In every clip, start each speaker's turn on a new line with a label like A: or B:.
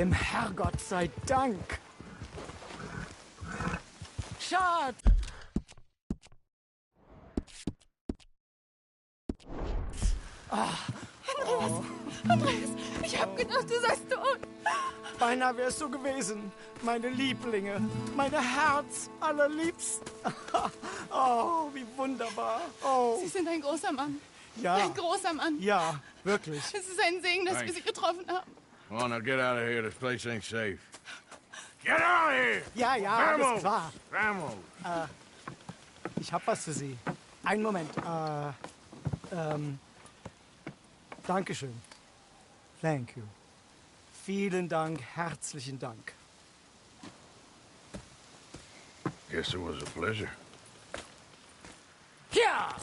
A: Dem Herrgott sei Dank. Schatz!
B: Andreas, ich hab gedacht, du seist tot.
A: Beinahe wär's so gewesen. Meine Lieblinge, meine Herz allerliebsten. Oh, wie wunderbar. Oh,
B: Sie sind ein großer Mann.
A: ja.
B: Ein großer Mann.
A: Ja, wirklich.
B: Es ist ein Segen, dass wir Sie getroffen haben.
C: Come on, now get out of here. This place ain't safe. Get out of here!
A: Ja, ja, alles klar.
C: Vamos!
A: Ich hab was für Sie. Einen Moment. Dankeschön. Thank you. Vielen Dank, herzlichen Dank.
C: Guess it was a pleasure.
A: Ja!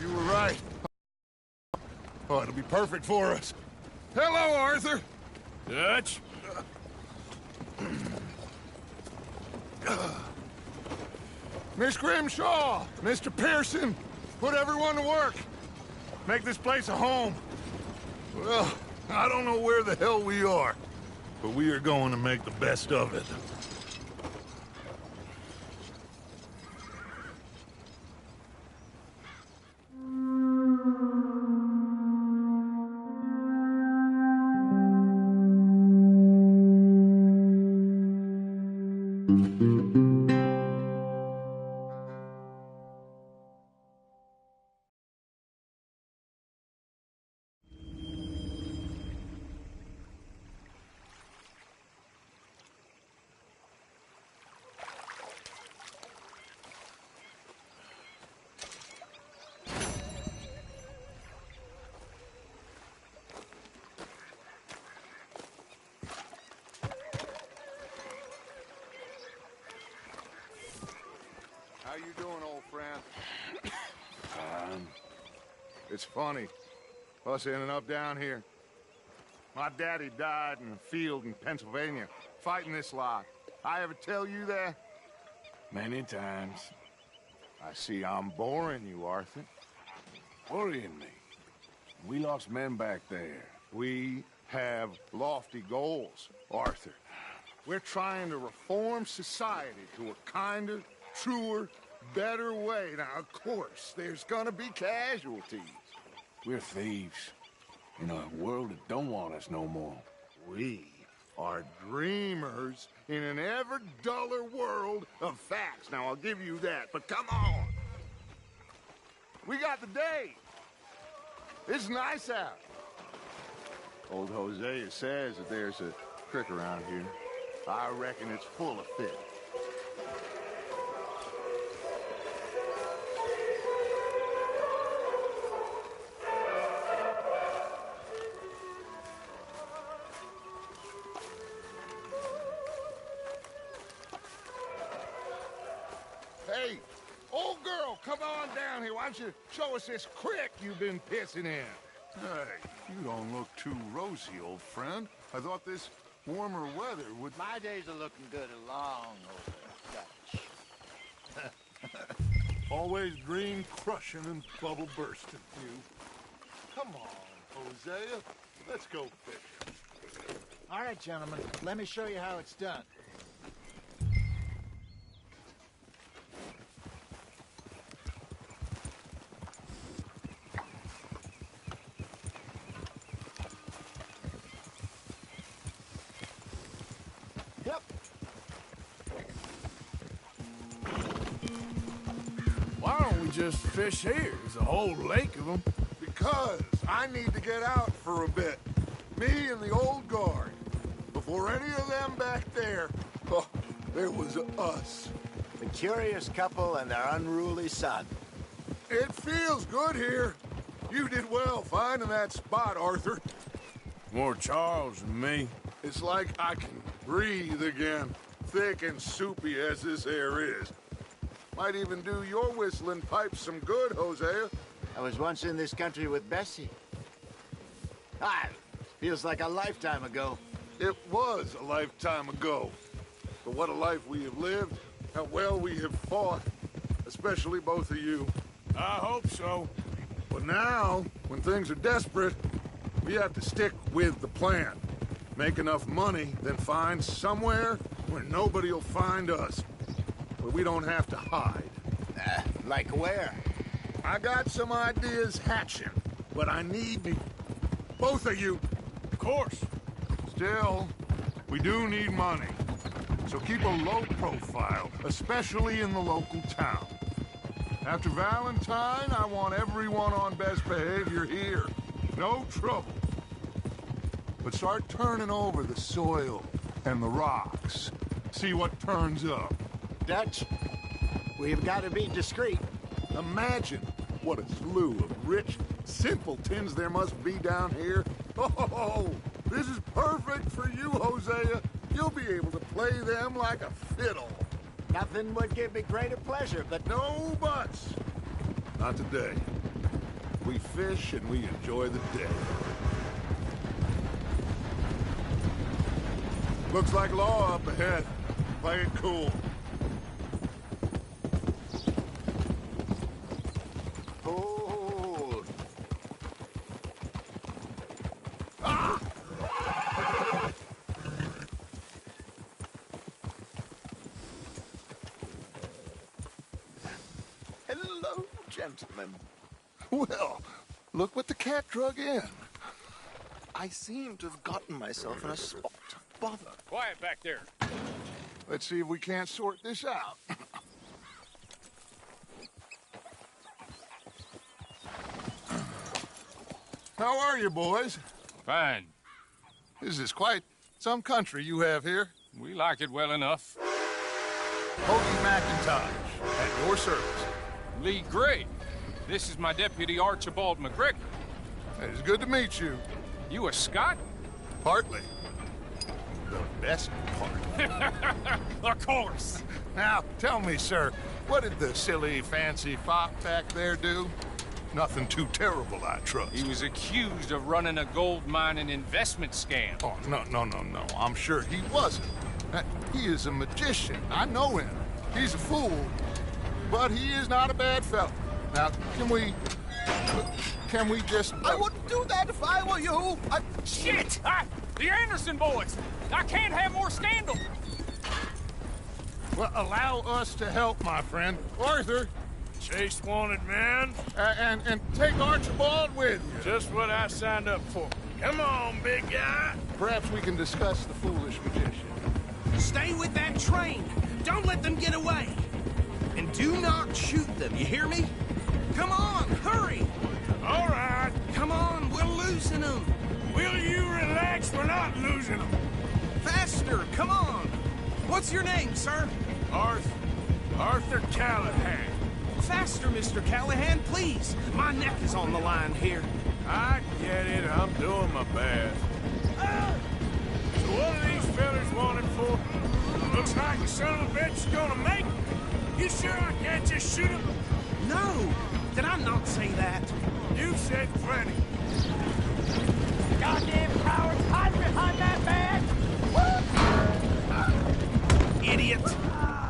D: You were right. Oh, it'll be perfect for us. Hello, Arthur.
C: Dutch?
D: Miss Grimshaw, Mr. Pearson, put everyone to work. Make this place a home. Well, I don't know where the hell we are, but we are going to make the best of it. How you doing, old friend? It's funny, us ending up down here. My daddy died in a field in Pennsylvania, fighting this lot. I ever tell you that?
C: Many times.
D: I see I'm boring you, Arthur.
C: Worrying me. We lost men back there.
D: We have lofty goals, Arthur. We're trying to reform society to a kinder, truer, better way. Now, of course, there's gonna be casualties.
C: We're thieves. In a world that don't want us no more.
D: We are dreamers in an ever duller world of facts. Now, I'll give you that, but come on. We got the day. It's nice out. Old Hosea says that there's a creek around here. I reckon it's full of fish. Hey, old girl, come on down here. Why don't you show us this creek you've been pissing in? Hey, you don't look too rosy, old friend. I thought this warmer weather would...
E: My days are looking good along over Dutch.
D: Always green crushing and bubble bursting, you. Come on, Hosea. Let's go fishing.
E: All right, gentlemen, let me show you how it's done. Yep.
C: Why don't we just fish here? There's a whole lake of them.
D: Because I need to get out for a bit. Me and the old guard. Before any of them back there, oh, there was us.
E: The curious couple and their unruly son.
D: It feels good here. You did well finding that spot, Arthur.
C: More Charles than me.
D: It's like I can breathe again, thick and soupy as this air is. Might even do your whistling pipes some good, Hosea.
F: I was once in this country with Bessie. Ah, feels like a lifetime ago.
D: It was a lifetime ago. But what a life we have lived, how well we have fought, especially both of you.
C: I hope so.
D: But now, when things are desperate, we have to stick with the plan. Make enough money, then find somewhere where nobody will find us. Where we don't have to hide.
F: Like where?
D: I got some ideas hatching, but I need me. Both of you.
C: Of course.
D: Still, we do need money. So keep a low profile, especially in the local town. After Valentine, I want everyone on best behavior here. No trouble. But start turning over the soil and the rocks. See what turns up.
F: Dutch, we've got to be discreet.
D: Imagine what a slew of rich simpletons there must be down here. Oh, this is perfect for you, Hosea. You'll be able to play them like a fiddle.
F: Nothing would give me greater pleasure, but
D: No buts. Not today. We fish and we enjoy the day. Looks like law up ahead. Play it cool.
F: hold. Hello, gentlemen.
D: Well, look what the cat drug in.
F: I seem to have gotten myself in a spot. Bother.
C: Quiet back there.
D: Let's see if we can't sort this out. How are you, boys?
G: Fine.
D: This is quite some country you have here.
G: We like it well enough.
D: Hoagie McIntosh, at your service.
G: Lee Gray. This is my deputy Archibald McGregor.
D: It's good to meet you.
G: You a Scot?
D: Partly. The best part.
G: Of course.
D: Now, tell me, sir, what did the silly, fancy fop back there do? Nothing too terrible, I trust.
G: He was accused of running a gold mining investment scam.
D: Oh, no. I'm sure he wasn't. He is a magician. I know him. He's a fool. But he is not a bad fellow. Now, can we just...
F: I wouldn't do that if I were you.
G: Shit! The Anderson boys! I can't have more scandal!
D: Well, allow us to help, my friend. Arthur,
C: Chase wanted man.
D: and take Archibald with you.
C: Just what I signed up for. Come on, big guy.
D: Perhaps we can discuss the foolish magician.
A: Stay with that train. Don't let them get away. And do not shoot them, you hear me? Come on, hurry!
C: All right.
A: Come on, we're losing them.
C: Will you relax? We're not losing them.
A: Faster, come on. What's your name, sir?
C: Arthur Callahan.
A: Faster, Mr. Callahan, please. My neck is on the line here.
C: I get it. I'm doing my best. So what are these fellas wanted for? Looks like the son of a bitch is gonna make it. You sure I can't just shoot him?
A: No, did I not say that?
C: You've said plenty.
E: Goddamn cowards, hide behind that man!
A: Idiot.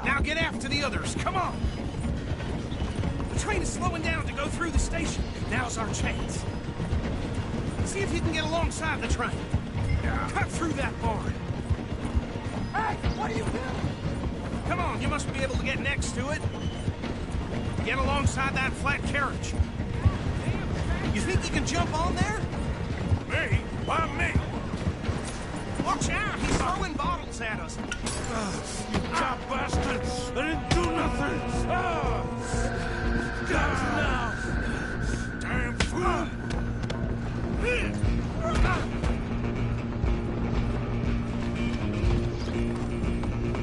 A: Now get after the others, come on. The train is slowing down to go through the station. Now's our chance. See if you can get alongside the train. Cut through that barn.
E: Hey, what are you doing?
A: Come on, you must be able to get next to it. Get alongside that flat carriage. You think you can jump on there?
C: Me? Why me?
A: Watch out, he's throwing bottles at us.
C: You cop bastards! I didn't do nothing! Down now! Damn fool!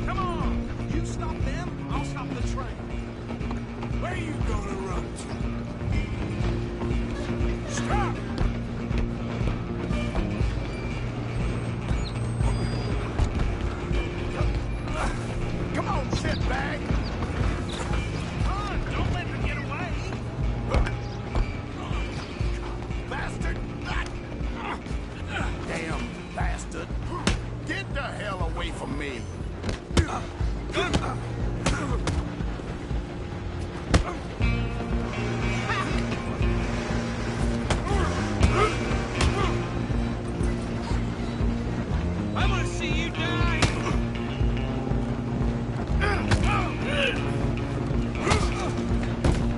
A: Come on, you stop them, I'll stop the train.
C: Where you gonna run to? Stop!
D: Come on, shitbag!
A: I'm gonna see you die!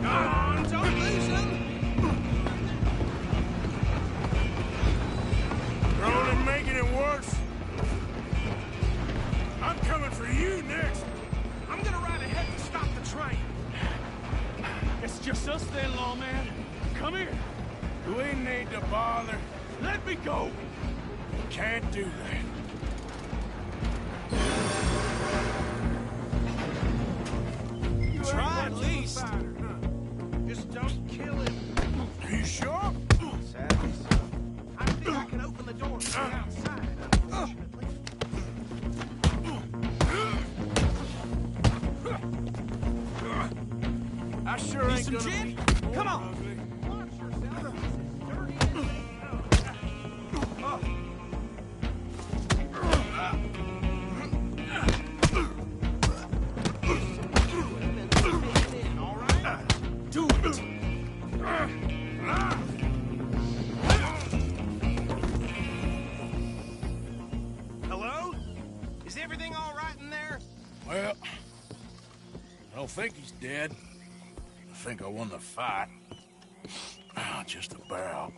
A: Come on, don't lose him!
C: You're only making it worse. I'm coming for you next.
A: I'm gonna ride ahead and stop the train.
G: It's just us then, lawman. Come here.
C: We need to bother.
G: Let me go.
C: Can't do that.
A: Try at least. Just don't kill him.
C: Are you sure?
A: Sadly, so. I think I can open the door from outside, unfortunately.
C: I sure
A: Need
C: ain't
A: some
C: gonna
A: gin?
C: be
A: Come on.
C: ugly.
A: Watch yourself. Dirty as they know. All right?
C: Do it.
A: Hello? Is everything all right in there?
C: Well, I don't think he's dead. I think I won the fight. Just about.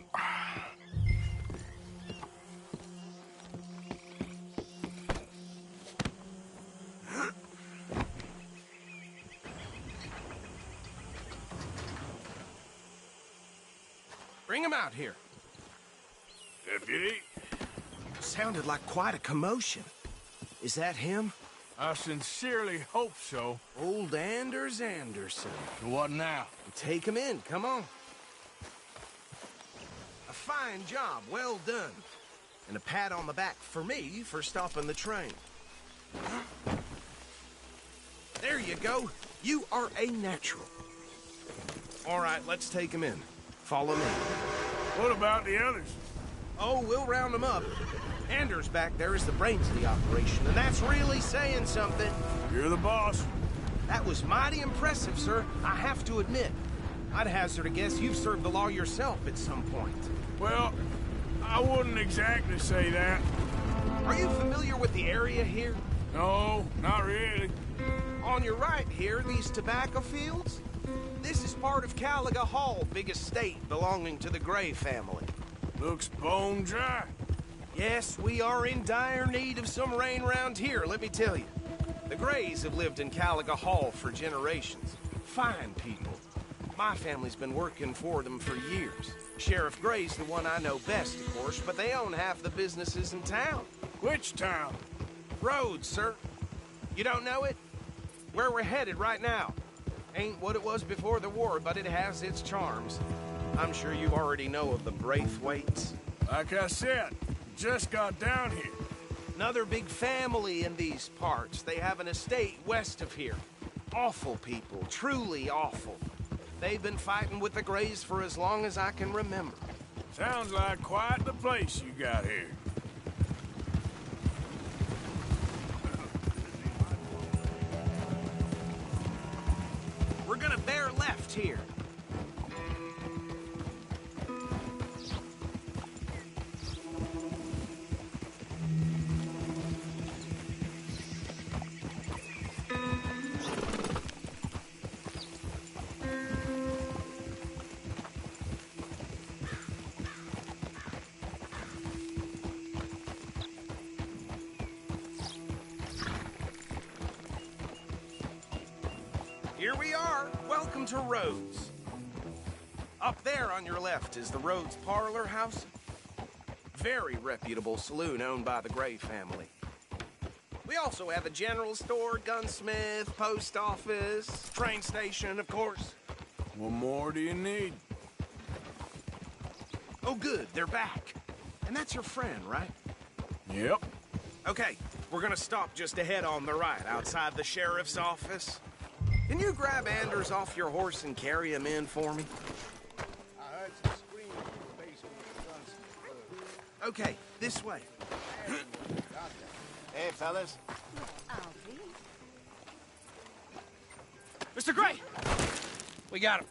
A: Bring him out here.
C: Deputy,
A: Sounded like quite a commotion. Is that him?
C: I sincerely hope so.
A: Old Anders Anderson.
C: So what now?
A: Take him in, come on. A fine job, well done. And a pat on the back for me for stopping the train. There you go. You are a natural. All right, let's take him in. Follow me.
C: What about the others?
A: Oh, we'll round them up. Anders back there is the brains of the operation, and that's really saying something.
C: You're the boss.
A: That was mighty impressive, sir. I have to admit. I'd hazard a guess you've served the law yourself at some point.
C: Well, I wouldn't exactly say that.
A: Are you familiar with the area here?
C: No, not really.
A: On your right here, these tobacco fields? This is part of Caliga Hall, big estate belonging to the Gray family.
C: Looks bone dry.
A: Yes, we are in dire need of some rain round here, let me tell you. The Grays have lived in Caliga Hall for generations. Fine people. My family's been working for them for years. Sheriff Gray's the one I know best, of course, but they own half the businesses in town.
C: Which town?
A: Rhodes, sir. You don't know it? Where we're headed right now. Ain't what it was before the war, but it has its charms. I'm sure you already know of the Braithwaites.
C: Like I said, just got down here.
A: Another big family in these parts. They have an estate west of here. Awful people, truly awful. They've been fighting with the Grays for as long as I can remember.
C: Sounds like quite the place you got here.
A: We're gonna bear left here. Here we are. Welcome to Rhodes. Up there on your left is the Rhodes Parlor House. Very reputable saloon owned by the Gray family. We also have a general store, gunsmith, post office, train station, of course.
C: What more do you need?
A: Oh, good, they're back. And that's your friend, right?
C: Yep.
A: Okay, we're gonna stop just ahead on the right, outside the sheriff's office. Can you grab Anders off your horse and carry him in for me?
F: I heard some screaming in the basement of Johnson's.
A: Okay, this way.
F: Hey, fellas.
G: Mr. Gray! We got him.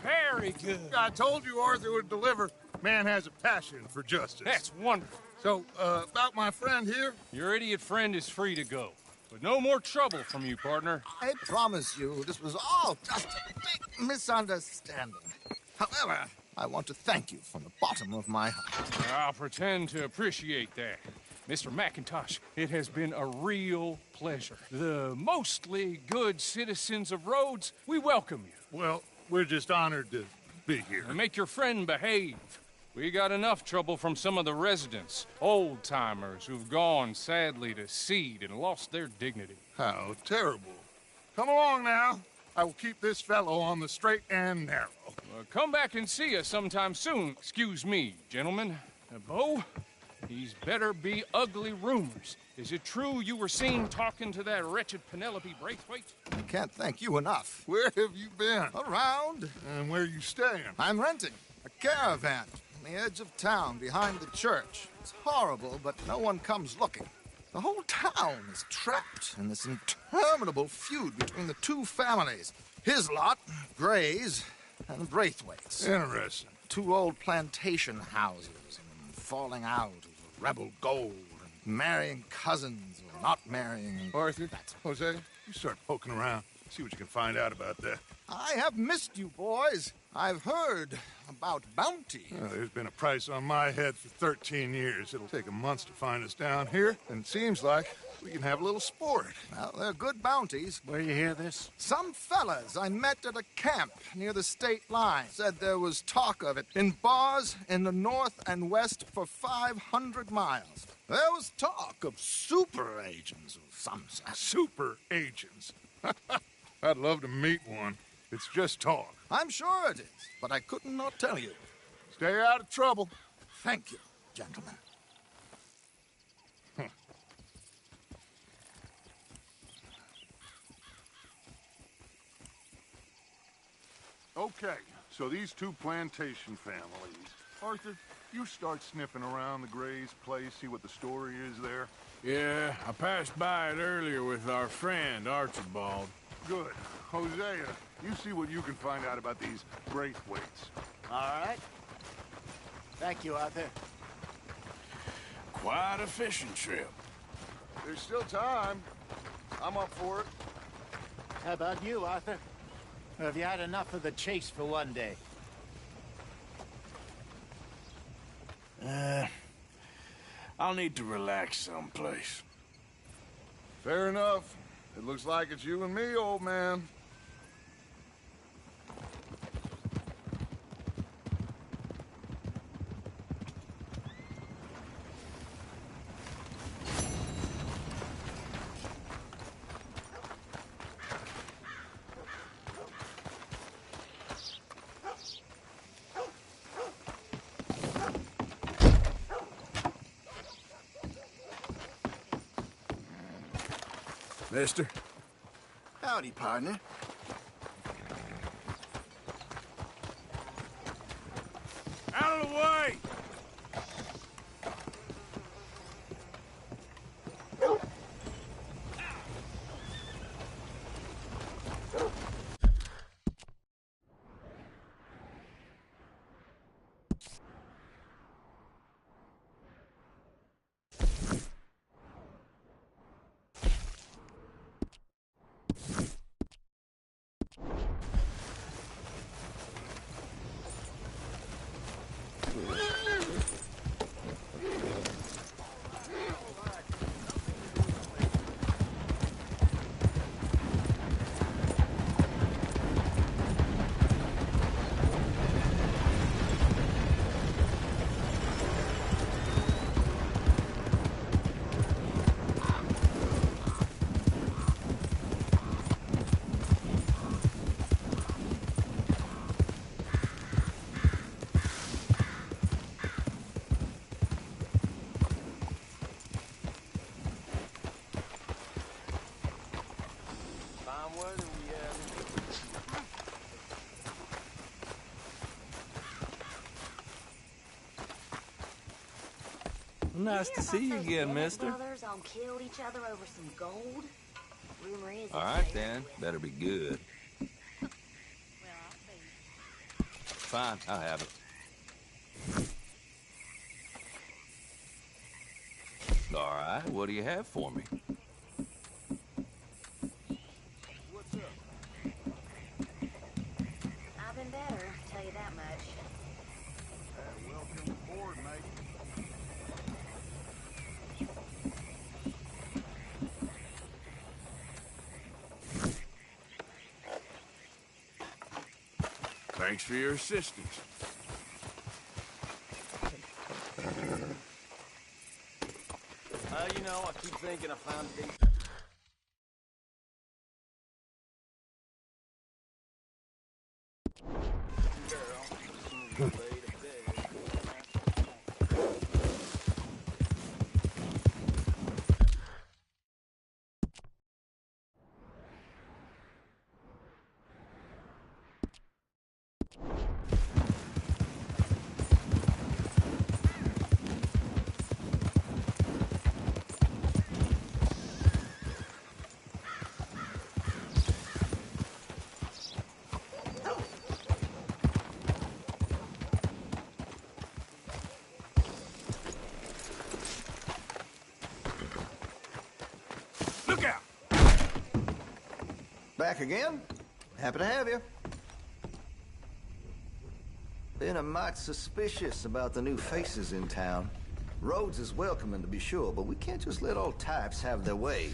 G: Very good.
D: I told you Arthur would deliver. Man has a passion for justice.
G: That's wonderful.
D: So, about my friend here?
H: Your idiot friend is free to go. But no more trouble from you, partner.
F: I promise you, this was all just a big misunderstanding. However, I want to thank you from the bottom of my heart.
H: I'll pretend to appreciate that. Mr. McIntosh, it has been a real pleasure. The mostly good citizens of Rhodes, we welcome you.
D: Well, we're just honored to be here.
H: And make your friend behave. We got enough trouble from some of the residents, old-timers who've gone, sadly, to seed and lost their dignity.
D: How terrible. Come along now. I will keep this fellow on the straight and narrow.
H: Come back and see us sometime soon. Excuse me, gentlemen. Bo, these better be ugly rumors. Is it true you were seen talking to that wretched Penelope Braithwaite?
F: I can't thank you enough.
D: Where have you been?
F: Around.
D: And where are you staying?
F: I'm renting a caravan on the edge of town behind the church. It's horrible, but no one comes looking. The whole town is trapped in this interminable feud between the two families. His lot, Gray's, and Braithwaite's.
D: Interesting.
F: Two old plantation houses, and falling out over rebel gold, and marrying cousins or not marrying.
D: Arthur, Jose, you start poking around. See what you can find out about that.
F: I have missed you, boys. I've heard about bounty.
D: Well, there's been a price on my head for 13 years. It'll take a month to find us down here, and it seems like we can have a little sport.
F: Well, they're good bounties.
D: Where you hear this?
F: Some fellas I met at a camp near the state line said there was talk of it in bars in the north and west for 500 miles. There was talk of super agents of some sort.
D: Super agents. I'd love to meet one. It's just talk.
F: I'm sure it is, but I couldn't not tell you.
D: Stay out of trouble.
F: Thank you, gentlemen.
D: Okay, so these two plantation families. Arthur, you start sniffing around the Gray's place, see what the story is there.
C: Yeah, I passed by it earlier with our friend, Archibald.
D: Good. Hosea, you see what you can find out about these Braithwaites.
F: All right. Thank you, Arthur.
C: Quite a fishing trip.
D: There's still time. I'm up for it.
F: How about you, Arthur? Or have you had enough of the chase for one day?
C: I'll need to relax someplace.
D: Fair enough. It looks like it's you and me, old man.
C: Mister?
F: Howdy, partner.
C: Out of the way!
I: Nice to see you again, mister.
J: Brothers all killed each other over some gold. Rumor is
I: All right, then. Better be good. Fine, I'll have it. All right, what do you have for me?
C: What's up?
J: I've been better, tell you that much.
D: Welcome aboard, mate.
C: Thanks for your assistance.
K: You know, I keep thinking I found a decent...
C: Look out!
K: Back again? Happy to have you. Been a mite suspicious about the new faces in town. Rhodes is welcoming, to be sure, but we can't just let all types have their way.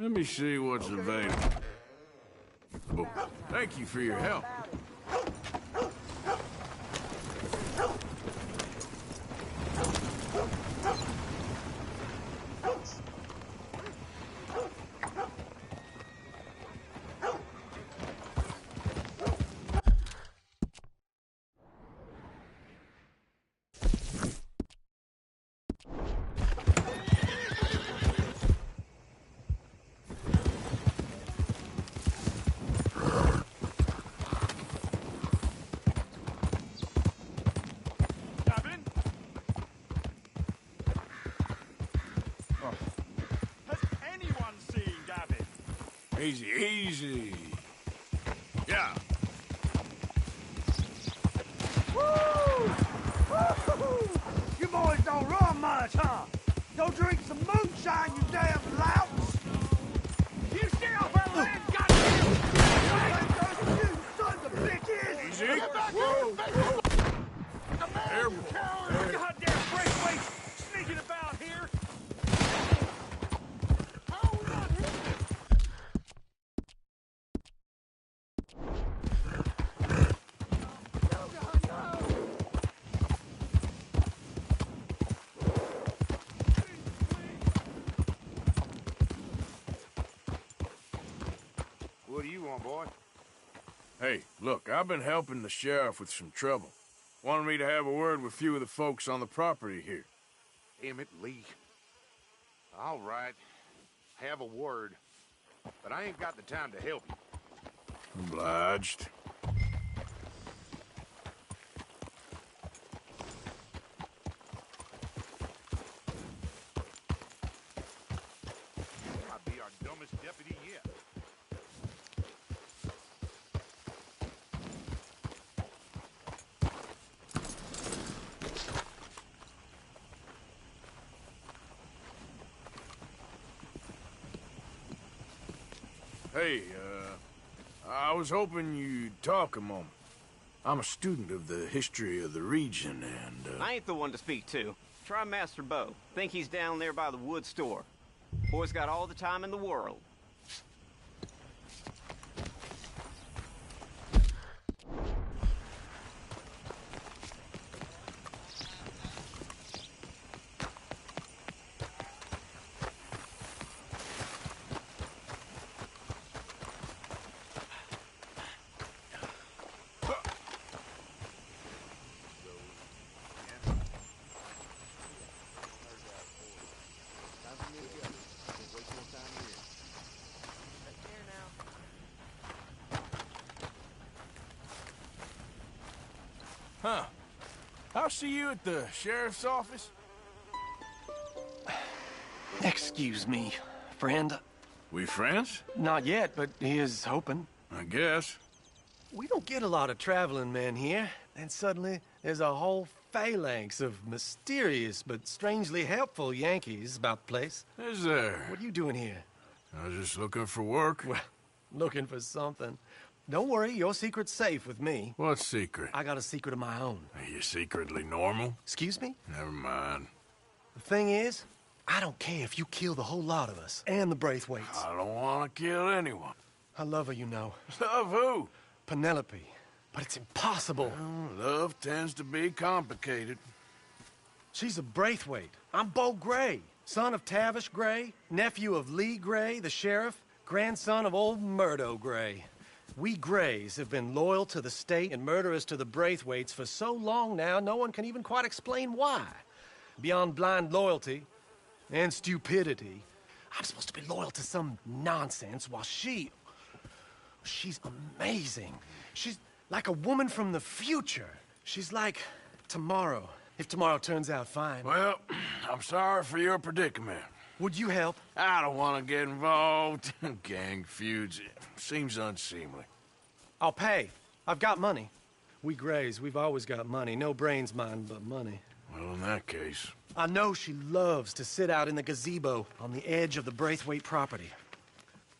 C: Let me see what's available. Oh, thank you for your help. Easy, easy. Yeah.
L: Woo! Woo! You boys don't run much, huh? Go drink some moonshine, you damn louts! You stay off our land, goddamn! You sons of bitches!
C: Easy. Whoa, whoa.
L: Coward! Goddamn breakaways sneaking about here!
C: boy. Hey, look, I've been helping the sheriff with some trouble. Wanted me to have a word with a few of the folks on the property here.
D: Damn it, Lee. All right. Have a word. But I ain't got the time to help you.
C: Obliged.
D: Might be our dumbest deputy yet.
C: Hey, I was hoping you'd talk a moment. I'm a student of the history of the region, and,
M: I ain't the one to speak to. Try Master Bo. Think he's down there by the wood store. Boy's got all the time in the world.
C: Huh. I'll see you at the sheriff's office.
N: Excuse me, friend.
C: We friends?
N: Not yet, but he is hoping.
C: I guess.
N: We don't get a lot of traveling men here, and suddenly there's a whole phalanx of mysterious but strangely helpful Yankees about the place.
C: Is there?
N: What are you doing here?
C: I was just looking for work.
N: Well, looking for something. Don't worry, your secret's safe with me.
C: What secret?
N: I got a secret of my own.
C: Are you secretly normal?
N: Excuse me?
C: Never mind.
N: The thing is, I don't care if you kill the whole lot of us, and the Braithwaites.
C: I don't want to kill anyone.
N: I love her, you know.
C: Love who?
N: Penelope. But it's impossible.
C: Well, love tends to be complicated.
N: She's a Braithwaite. I'm Bo Gray, son of Tavish Gray, nephew of Lee Gray, the sheriff, grandson of old Murdo Gray. We Grays have been loyal to the state and murderous to the Braithwaites for so long now, no one can even quite explain why. Beyond blind loyalty and stupidity, I'm supposed to be loyal to some nonsense while she's amazing. She's like a woman from the future. She's like tomorrow, if tomorrow turns out fine.
C: Well, I'm sorry for your predicament.
N: Would you help?
C: I don't want to get involved. Gang feuds. Seems unseemly.
N: I'll pay. I've got money. We Grays, we've always got money. No brains, mind, but money.
C: Well, in that case...
N: I know she loves to sit out in the gazebo on the edge of the Braithwaite property.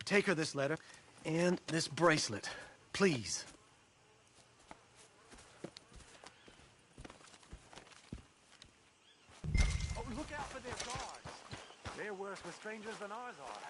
N: Take her this letter and this bracelet, please.
L: Oh, look out for their guards. They're worse with strangers than ours are.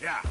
C: Yeah.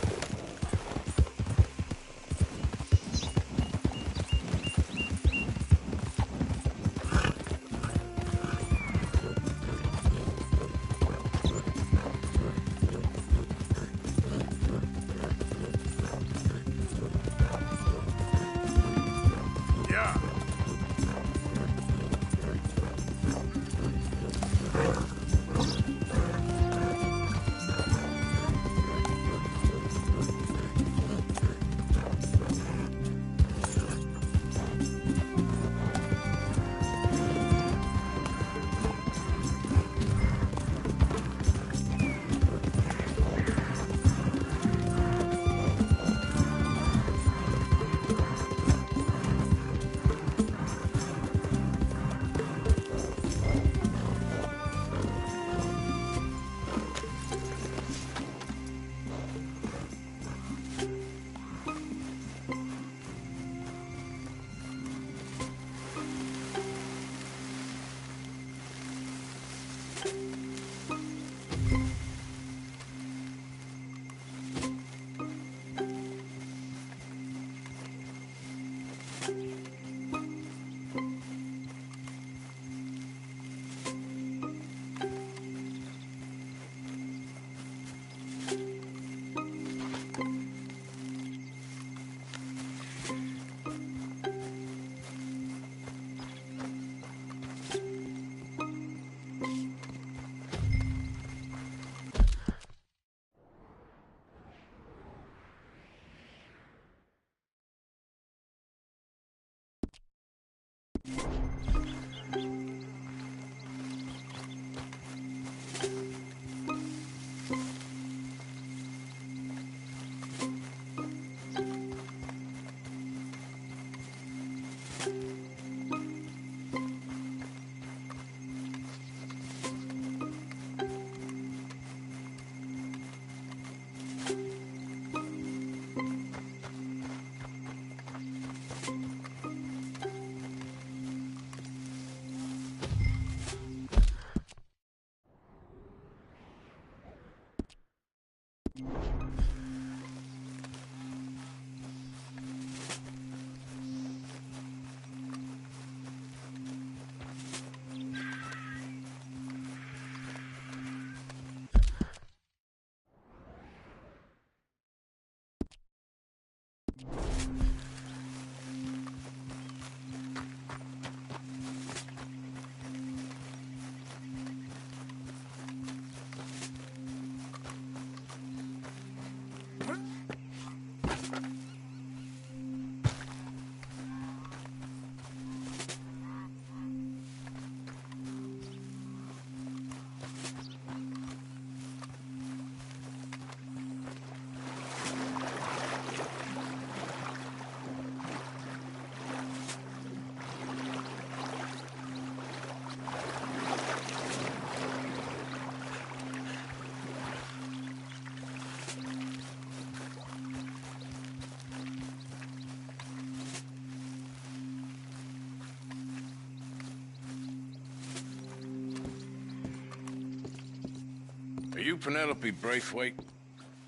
C: Are you Penelope Braithwaite?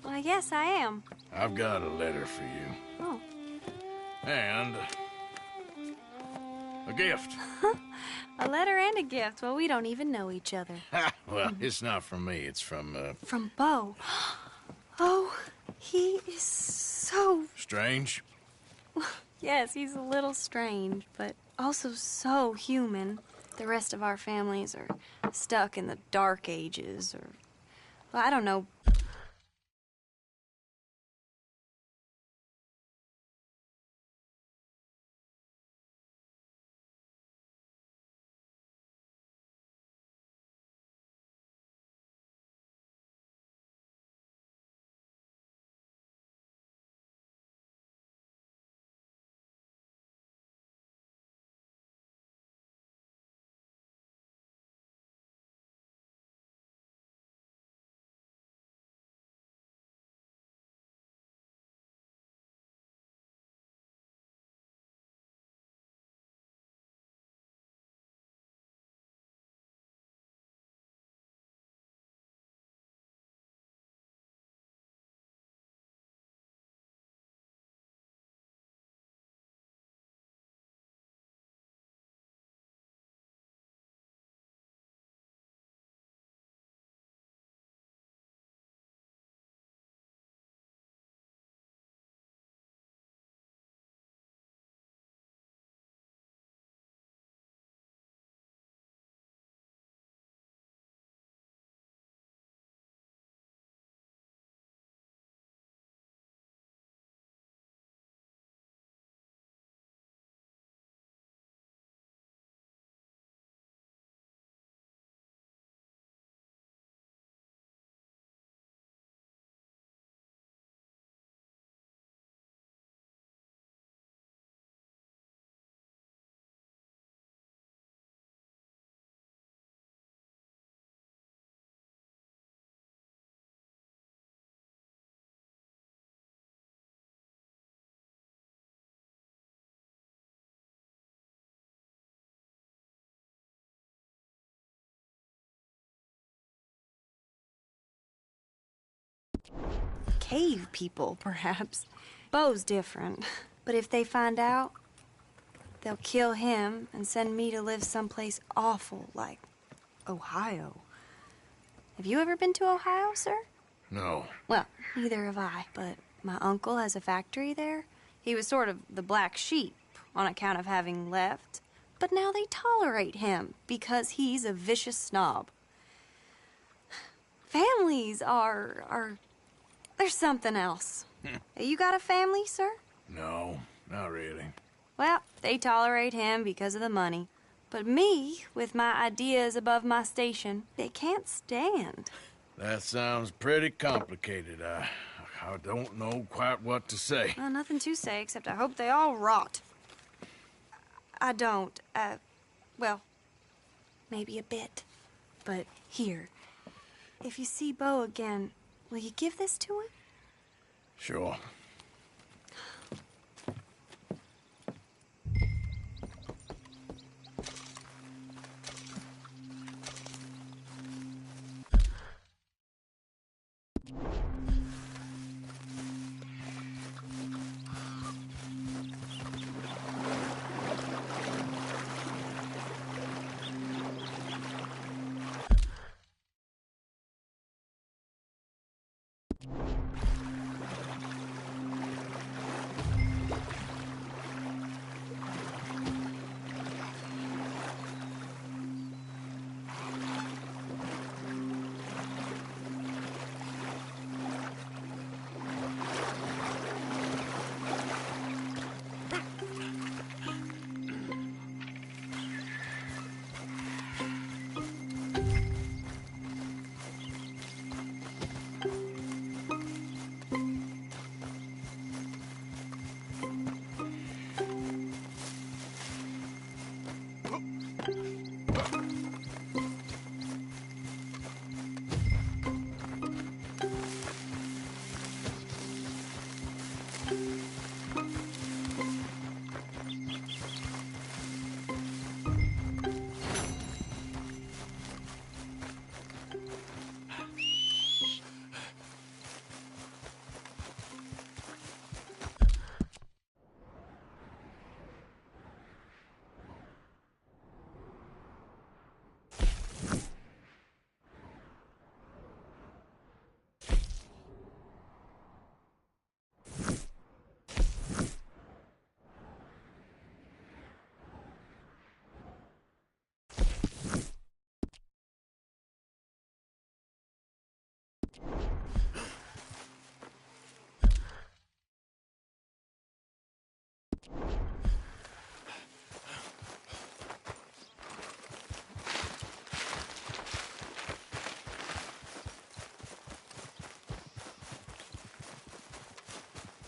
B: Well, yes, I am.
C: I've got a letter for you.
B: Oh.
C: And a gift.
B: A letter and a gift. Well, we don't even know each other.
C: Well, it's not from me. It's from,
B: From Beau. Oh, he is so...
C: Strange?
B: Yes, he's a little strange, but also so human. The rest of our families are stuck in the dark ages, or... Well, I don't know. Cave people, perhaps. Beau's different. But if they find out, they'll kill him and send me to live someplace awful like Ohio. Have you ever been to Ohio, sir?
C: No.
B: Well, neither have I, but my uncle has a factory there. He was sort of the black sheep on account of having left. But now they tolerate him because he's a vicious snob. Families are there's something else. You got a family, sir?
C: No, not really.
B: Well, they tolerate him because of the money. But me, with my ideas above my station, they can't stand.
C: That sounds pretty complicated. I don't know quite what to say.
B: Well, nothing to say, except I hope they all rot. I don't, well, maybe a bit. But here, if you see Beau again, will you give this to him?
C: Sure.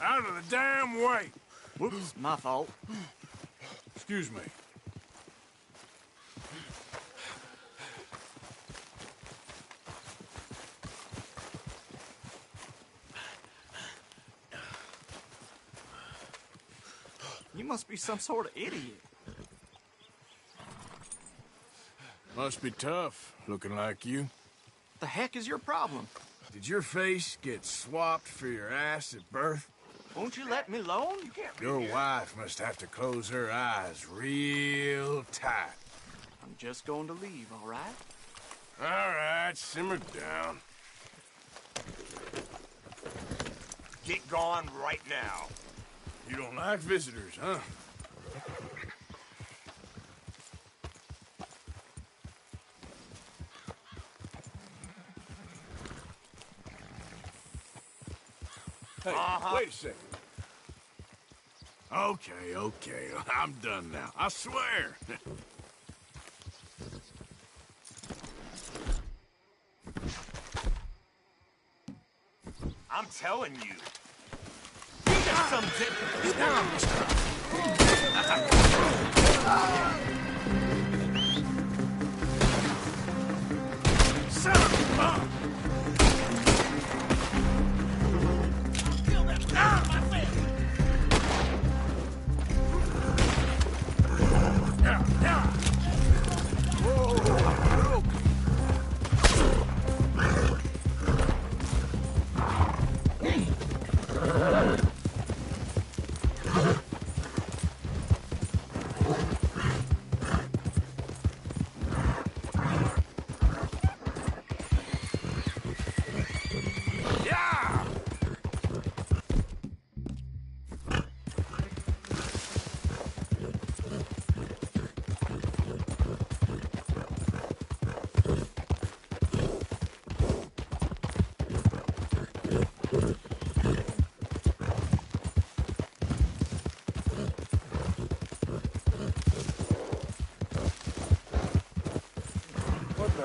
C: Out of the damn way!
O: Whoops, my fault.
C: Excuse me.
O: You must be some sort of idiot.
C: Must be tough, looking like you.
O: The heck is your problem?
C: Did your face get swapped for your ass at birth?
O: Won't you let me alone?
C: Your wife must have to close her eyes real tight.
O: I'm just going to leave, all right?
C: All right, simmer down.
P: Get gone right now.
C: You don't like visitors, huh? Hey, wait a second. Okay. I'm done now. I swear.
P: I'm telling you. You got some
C: Son of a...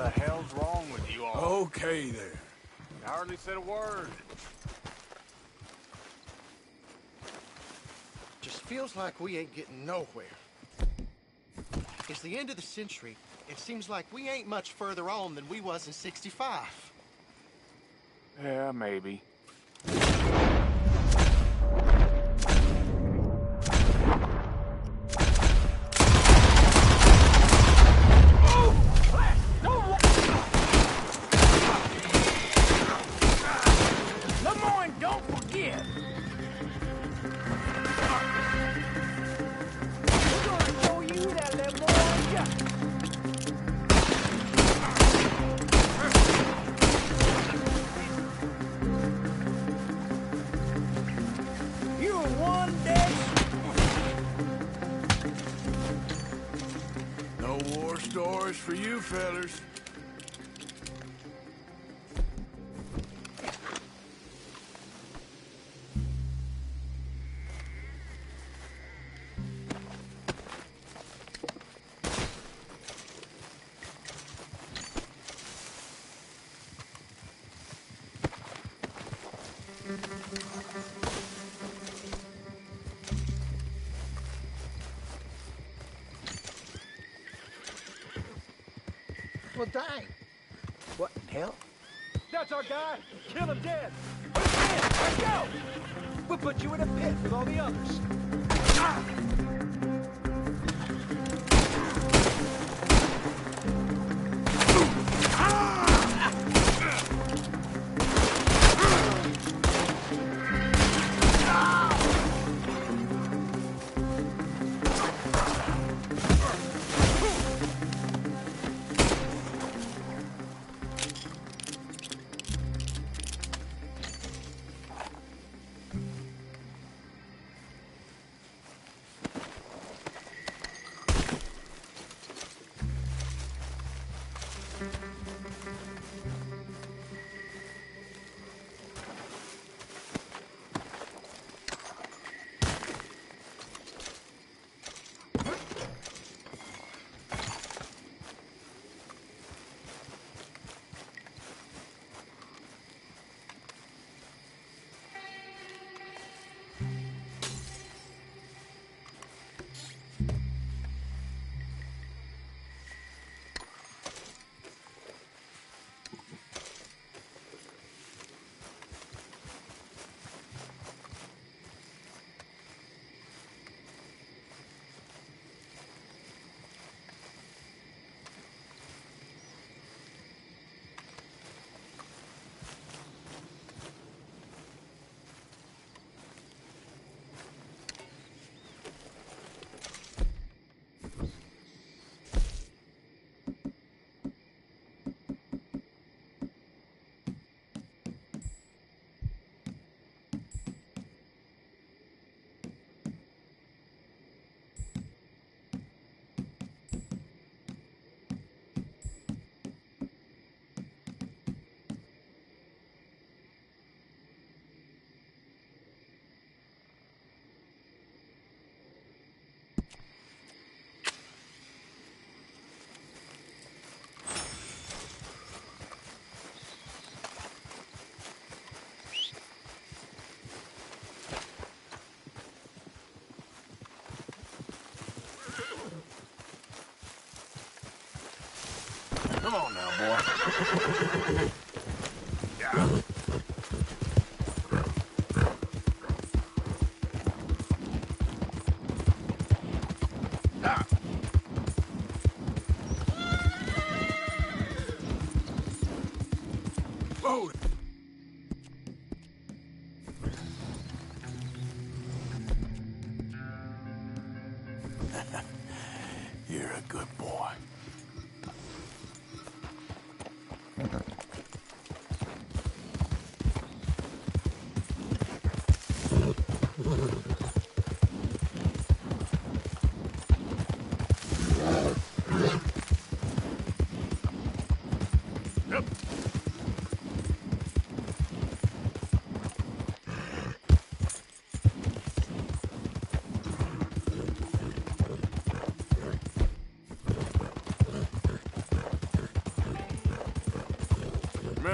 C: the hell's wrong with you all?
P: Okay, there.
C: I hardly said a word.
Q: Just feels like we ain't getting nowhere. It's the end of the century. It seems like we ain't much further on than we was in '65.
C: Yeah, maybe.
L: Lemoyne, don't forget! We're gonna show you that Lemoyne justice. You're one dead.
C: No war stories for you fellers.
Q: Well, dang. What in hell?
L: That's our guy. Kill him dead. Let's go. We'll put you in a pit with all the others.
C: Come on now, boy. Yeah. Whoa! You're a good boy.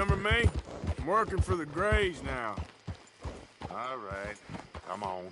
C: Remember me? I'm working for the Greys now.
D: All right, come on.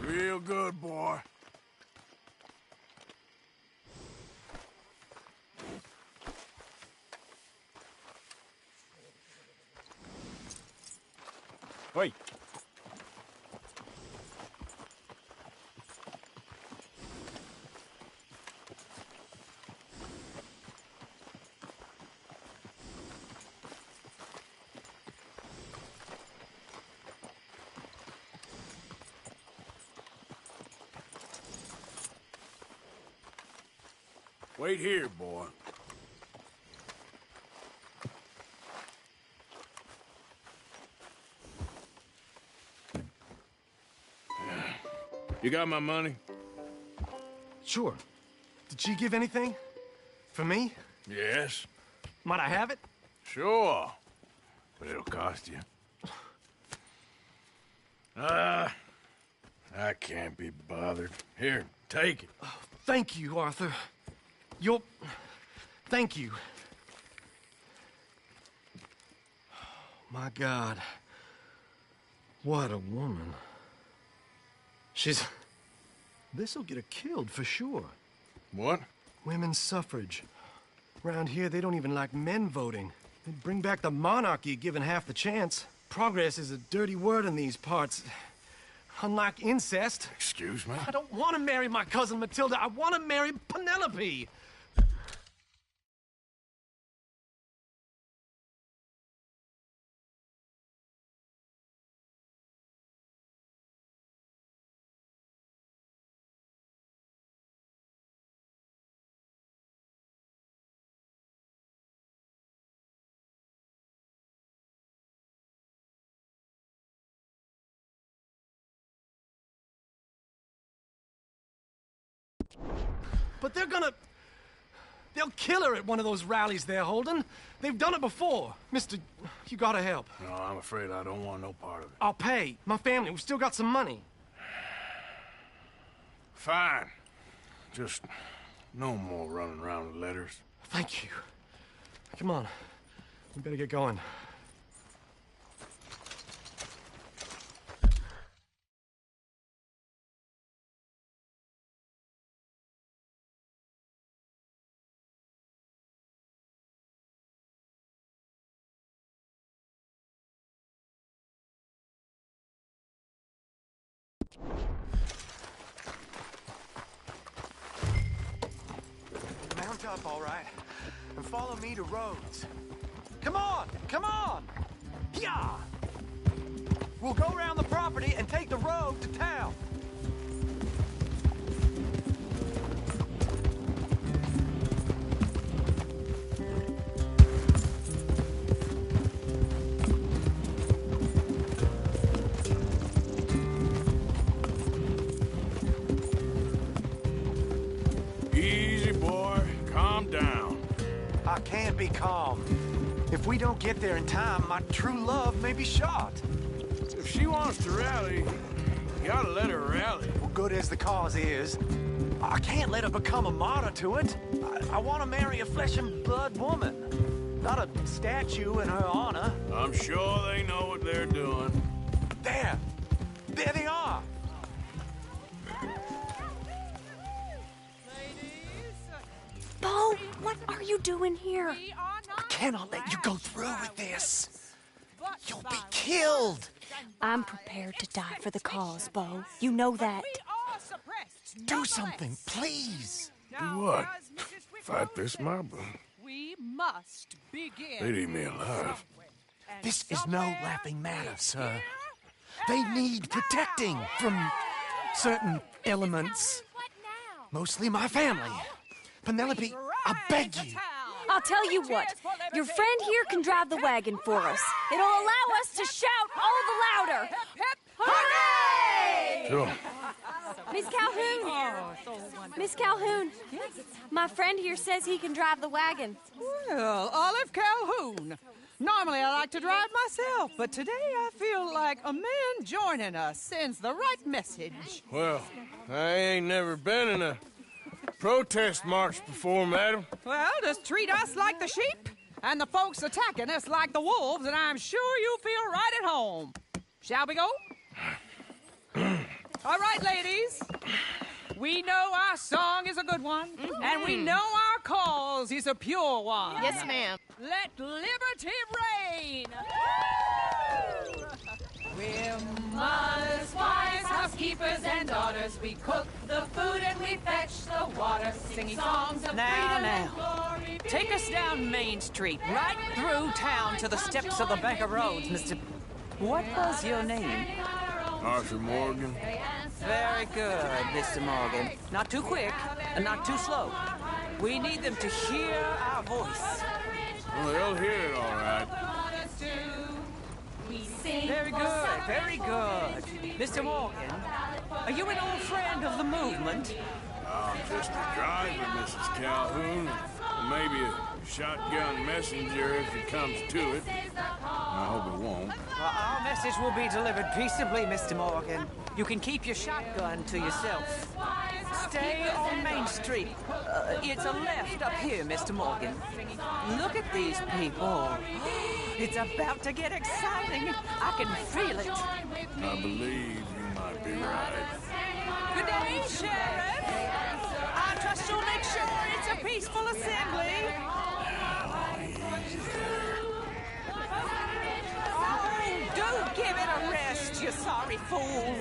C: Real good, boy.
N: Wait.
C: Wait here, boy. You got my money?
N: Sure. Did she give anything? For me?
C: Yes.
N: Might I have it?
C: Sure. But it'll cost you. I can't be bothered. Here, take it.
N: Oh, thank you, Arthur. Thank you. My God. What a woman. This'll get her killed for sure.
C: What?
N: Women's suffrage. Around here, they don't even like men voting. They'd bring back the monarchy given half the chance. Progress is a dirty word in these parts. Unlike incest.
C: Excuse me?
N: I don't want to marry my cousin Matilda. I want to marry Penelope. But they'll kill her at one of those rallies they're holding. They've done it before. Mister, you gotta help.
C: No, I'm afraid I don't want no part of it.
N: I'll pay. My family, we've still got some money.
C: Fine. Just no more running around with letters.
N: Thank you. Come on. We better get going.
Q: Mount up, all right, and follow me to Rhodes. Come on! Come on! Yeah! We'll go around the property and take the road to town.
C: Easy, boy. Calm down.
Q: I can't be calm. If we don't get there in time, my true love may be shot.
C: If she wants to rally, you gotta let her rally.
Q: Well, good as the cause is, I can't let her become a martyr to it. I want to marry a flesh and blood woman, not a statue in her honor.
C: I'm sure they know what they're doing.
Q: There! There they are!
B: Bo, what are you doing here?
Q: I cannot let you go through with this. You'll be killed.
B: I'm prepared to die for the cause, Bo. You know that.
Q: Do something, please.
C: Do what? Fight this mob?
R: We must begin.
C: They'd eat me alive.
Q: This is no laughing matter, sir. They need protecting from certain elements. Mostly my family. Penelope, I beg you,
B: I'll tell you what. Your friend here can drive the wagon for us. It'll allow us to shout all the louder. Hooray!
C: Sure.
B: Miss Calhoun! Miss Calhoun! My friend here says he can drive the wagon.
R: Well, Olive Calhoun. Normally I like to drive myself, but today I feel like a man joining us sends the right message.
C: Well, I ain't never been in a protest march before, madam.
R: Well, just treat us like the sheep, and the folks attacking us like the wolves, and I'm sure you'll feel right at home. Shall we go? All right, ladies. We know our song is a good one, and we know our cause is a pure one.
J: Yes, ma'am.
R: Let liberty reign!
S: We're mothers, wives, housekeepers, and daughters. We cook the food and we fetch the water, singing songs of freedom and glory.
T: Take us down Main Street, right through town to the steps of the Bank of Rhodes, Mr. What was your name?
C: Arthur Morgan.
T: Very good, Mr. Morgan. Not too quick, and not too slow. We need them to hear our voice.
C: Well, they'll hear it all right.
T: Very good, very good. Mr. Morgan, are you an old friend of the movement?
C: I'm just a driver, Mrs. Calhoun, and maybe a shotgun messenger if it comes to it. I hope it won't.
T: Well, our message will be delivered peaceably, Mr. Morgan. You can keep your shotgun to yourself. Stay on Main Street. It's a left up here, Mr. Morgan. Look at these people. It's about to get exciting. I can feel it.
C: I believe you might be right.
T: Good day, Sheriff. I trust you'll make sure it's a peaceful assembly. Oh, do give it a rest, you sorry fool.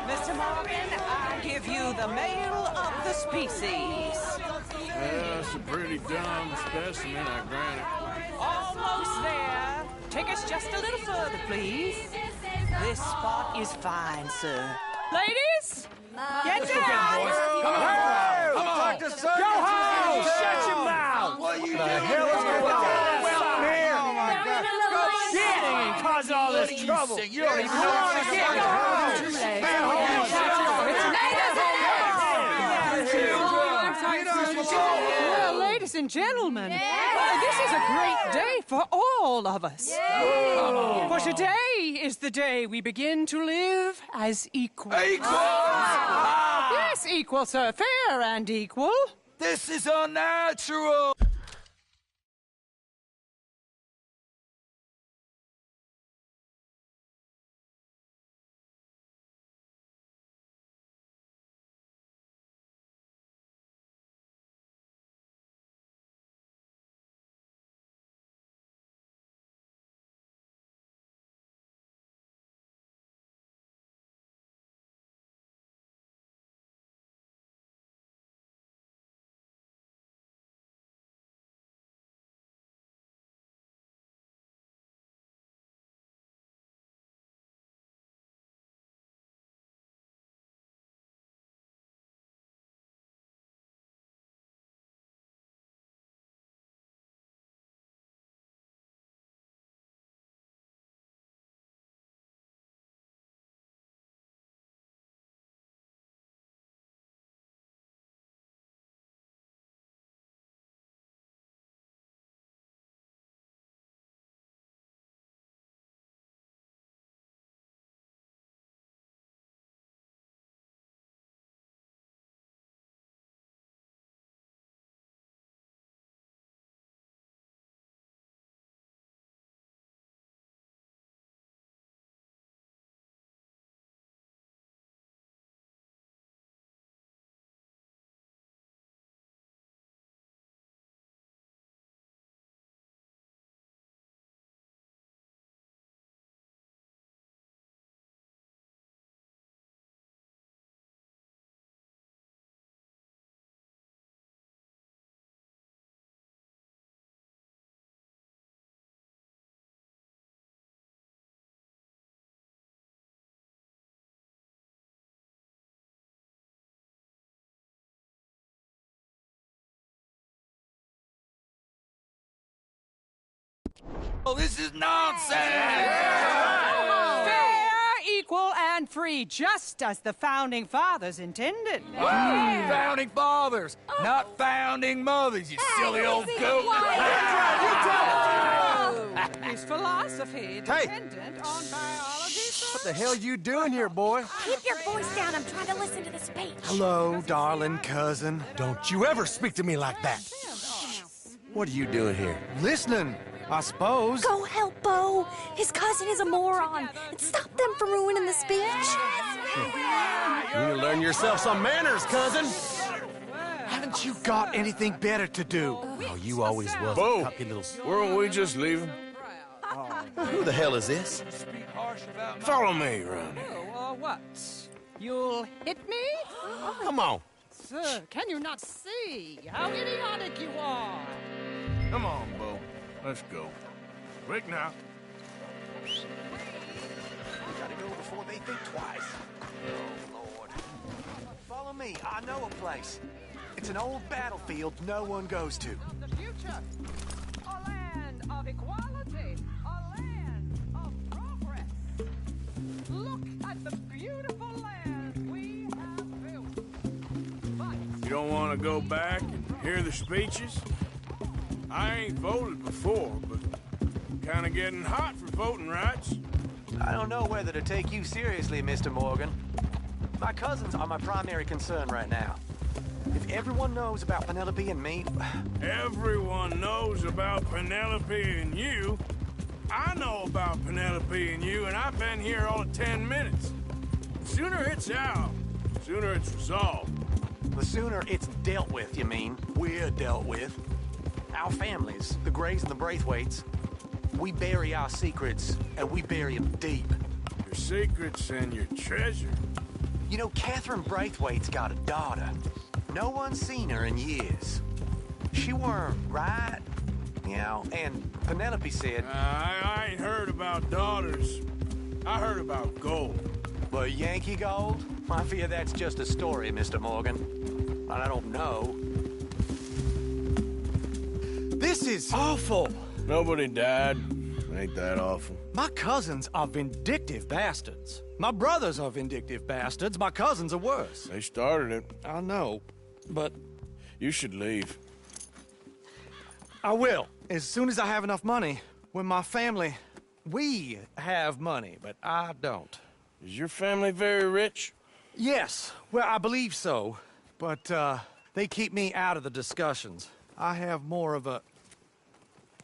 T: Mr. Morgan, I give you the male of the species.
C: That's a pretty dumb specimen, I grant it.
T: Almost there. Take us just a little further, please. This spot is fine, sir.
R: Ladies, get down!
L: Come on! Come on! Go home! Shut your mouth! What are you doing? The hell is going on here? Oh my God! Shit! And cause all this trouble. You don't even know what to get. Go
R: Well, ladies and gentlemen, this is a great day for all of us. For today is the day we begin to live as equals. Yes, equal, sir. Fair and equal.
L: This is unnatural!
I: Oh, this is nonsense!
R: Fair, equal, and free, just as the Founding Fathers intended.
I: Founding fathers, not founding mothers, you silly old goat.
R: His philosophy dependent on biology.
N: What the hell you doing here, boy?
J: Keep your voice down. I'm trying to listen to the speech.
N: Hello, darling cousin. Don't you ever speak to me like that. What are you doing here? Listening, I suppose.
J: Go help Bo. His cousin is a moron. And stop them from ruining the speech.
N: You need to learn yourself some manners, cousin. Haven't you got anything better to do? Oh, you always was.
C: Bo, weren't we just leaving?
L: Who the hell is this?
C: Follow me, Ronnie.
R: Oh, what? You'll hit me?
N: Come on.
R: Sir, can you not see how idiotic you are?
C: Come on, Bo. Let's go. Quick now.
Q: We gotta go before they think twice. Oh, Lord. Follow me. I know a place. It's an old battlefield no one goes to.
R: The future. A land of equality. A land of progress. Look at the beautiful land we have built.
C: You don't want to go back and hear the speeches? I ain't voted before, but I'm kind of getting hot for voting rights.
Q: I don't know whether to take you seriously, Mr. Morgan. My cousins are my primary concern right now. If everyone knows about Penelope and me...
C: Everyone knows about Penelope and you. I know about Penelope and you, and I've been here all of 10 minutes. The sooner it's out, the sooner it's resolved.
Q: The sooner it's dealt with, you mean. We're dealt with. Our families, the Grays and the Braithwaites, we bury our secrets, and we bury them deep.
C: Your secrets and your treasure.
Q: You know, Catherine Braithwaite's got a daughter. No one's seen her in years. She weren't, right? You know, and Penelope said...
C: I ain't heard about daughters. I heard about gold.
Q: But Yankee gold? I fear that's just a story, Mr. Morgan. And I don't know.
N: This is awful.
C: Nobody died. Ain't that awful?
N: My cousins are vindictive bastards. My brothers are vindictive bastards. My cousins are worse.
C: They started it.
N: I know, but...
C: You should leave.
N: I will, as soon as I have enough money. When my family... We have money, but I don't.
C: Is your family very rich?
N: Yes, well, I believe so. But, they keep me out of the discussions. I have more of a...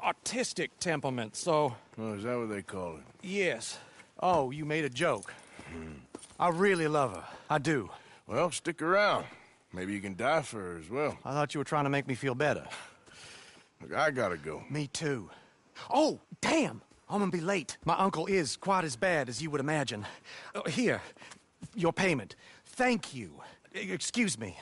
N: artistic temperament, so...
C: Oh, is that what they call it?
N: Yes. Oh, you made a joke. I really love her. I do.
C: Well, stick around. Maybe you can die for her as well.
N: I thought you were trying to make me feel better.
C: Look, I gotta go.
N: Me too. Oh, damn! I'm gonna be late. My uncle is quite as bad as you would imagine. Here, your payment. Thank you. Excuse me.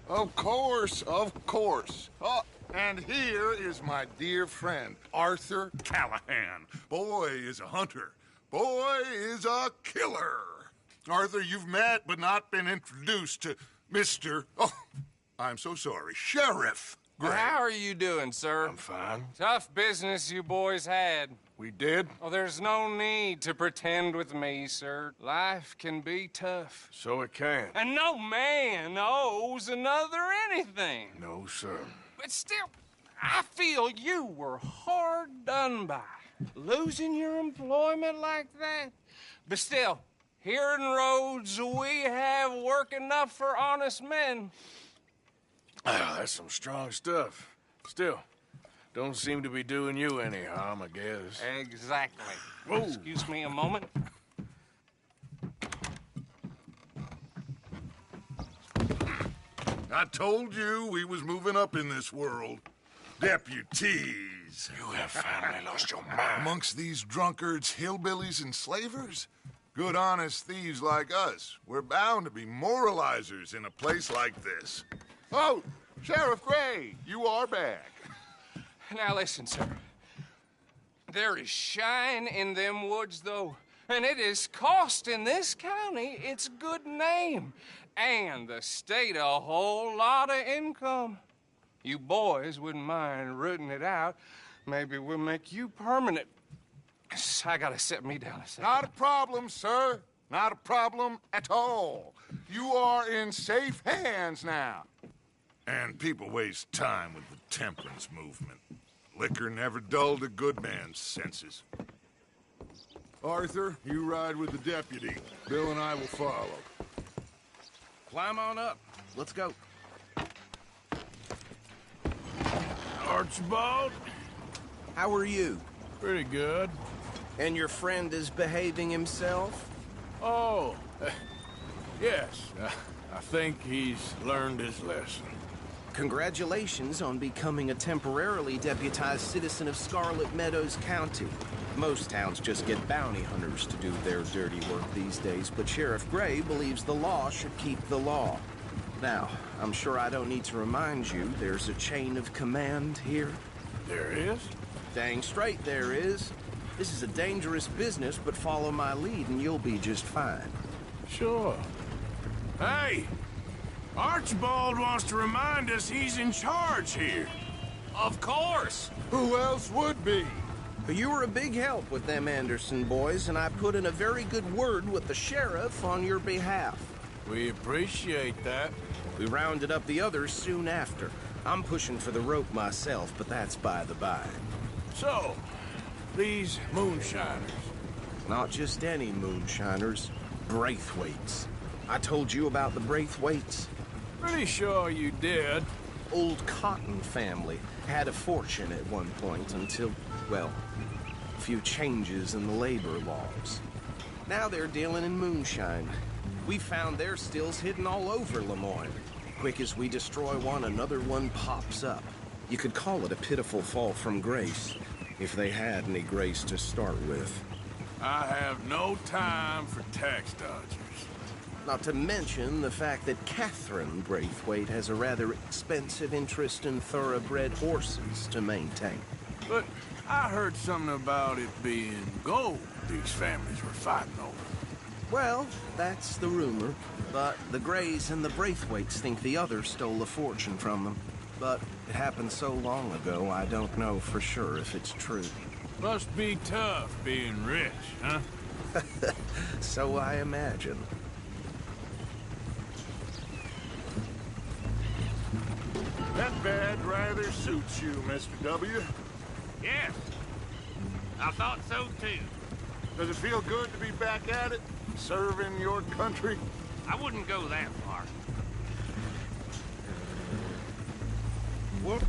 D: Of course, of course. Oh, and here is my dear friend, Arthur Callahan. Boy is a hunter. Boy is a killer. Arthur, you've met but not been introduced to Mr. Oh, I'm so sorry, Sheriff Gray.
H: How are you doing, sir?
C: I'm fine.
H: Tough business you boys had.
C: We did?
H: Oh, there's no need to pretend with me, sir. Life can be tough.
C: So it can.
H: And no man owes another anything.
C: No, sir.
H: But still, I feel you were hard done by. Losing your employment like that. But still, here in Rhodes, we have work enough for honest men.
C: Ah, that's some strong stuff. Still, don't seem to be doing you any harm, I guess.
H: Exactly.
C: Whoa.
H: Excuse me a moment.
D: I told you we was moving up in this world. Deputies.
C: You have finally lost your mind.
D: Amongst these drunkards, hillbillies, and slavers? Good, honest thieves like us. We're bound to be moralizers in a place like this. Oh, Sheriff Gray, you are back.
H: Now listen, sir. There is shine in them woods, though, and it is costing this county its good name and the state a whole lot of income. You boys wouldn't mind rooting it out. Maybe we'll make you permanent. I gotta set me down a second.
D: Not a problem, sir. Not a problem at all. You are in safe hands now. And people waste time with the temperance movement. Liquor never dulled a good man's senses. Arthur, you ride with the deputy. Bill and I will follow.
H: Climb on up. Let's go.
P: Archibald?
U: How are you?
P: Pretty good.
U: And your friend is behaving himself?
P: Oh, yes. I think he's learned his lesson.
U: Congratulations on becoming a temporarily deputized citizen of Scarlet Meadows County. Most towns just get bounty hunters to do their dirty work these days, but Sheriff Gray believes the law should keep the law. Now, I'm sure I don't need to remind you there's a chain of command here.
P: There is?
U: Dang straight there is. This is a dangerous business, but follow my lead and you'll be just fine.
P: Sure. Hey! Archibald wants to remind us he's in charge here.
H: Of course!
D: Who else would be?
U: You were a big help with them Anderson boys, and I put in a very good word with the sheriff on your behalf.
P: We appreciate that.
U: We rounded up the others soon after. I'm pushing for the rope myself, but that's by the by.
P: So, these moonshiners.
U: Not just any moonshiners, Braithwaites. I told you about the Braithwaites?
P: Pretty sure you did.
U: Old Cotton family had a fortune at one point until, well, a few changes in the labor laws. Now they're dealing in moonshine. We found their stills hidden all over Lemoyne. Quick as we destroy one, another one pops up. You could call it a pitiful fall from grace, if they had any grace to start with.
P: I have no time for tax dodgers.
U: Not to mention the fact that Catherine Braithwaite has a rather expensive interest in thoroughbred horses to maintain.
P: But I heard something about it being gold these families were fighting over.
U: Well, that's the rumor. But the Grays and the Braithwaites think the other stole a fortune from them. But it happened so long ago, I don't know for sure if it's true.
P: Must be tough being rich, huh?
U: So I imagine.
D: That bed rather suits you, Mr. W.
C: Yes. I thought so, too.
D: Does it feel good to be back at it? Serving your country?
C: I wouldn't go that far.
U: Whoop.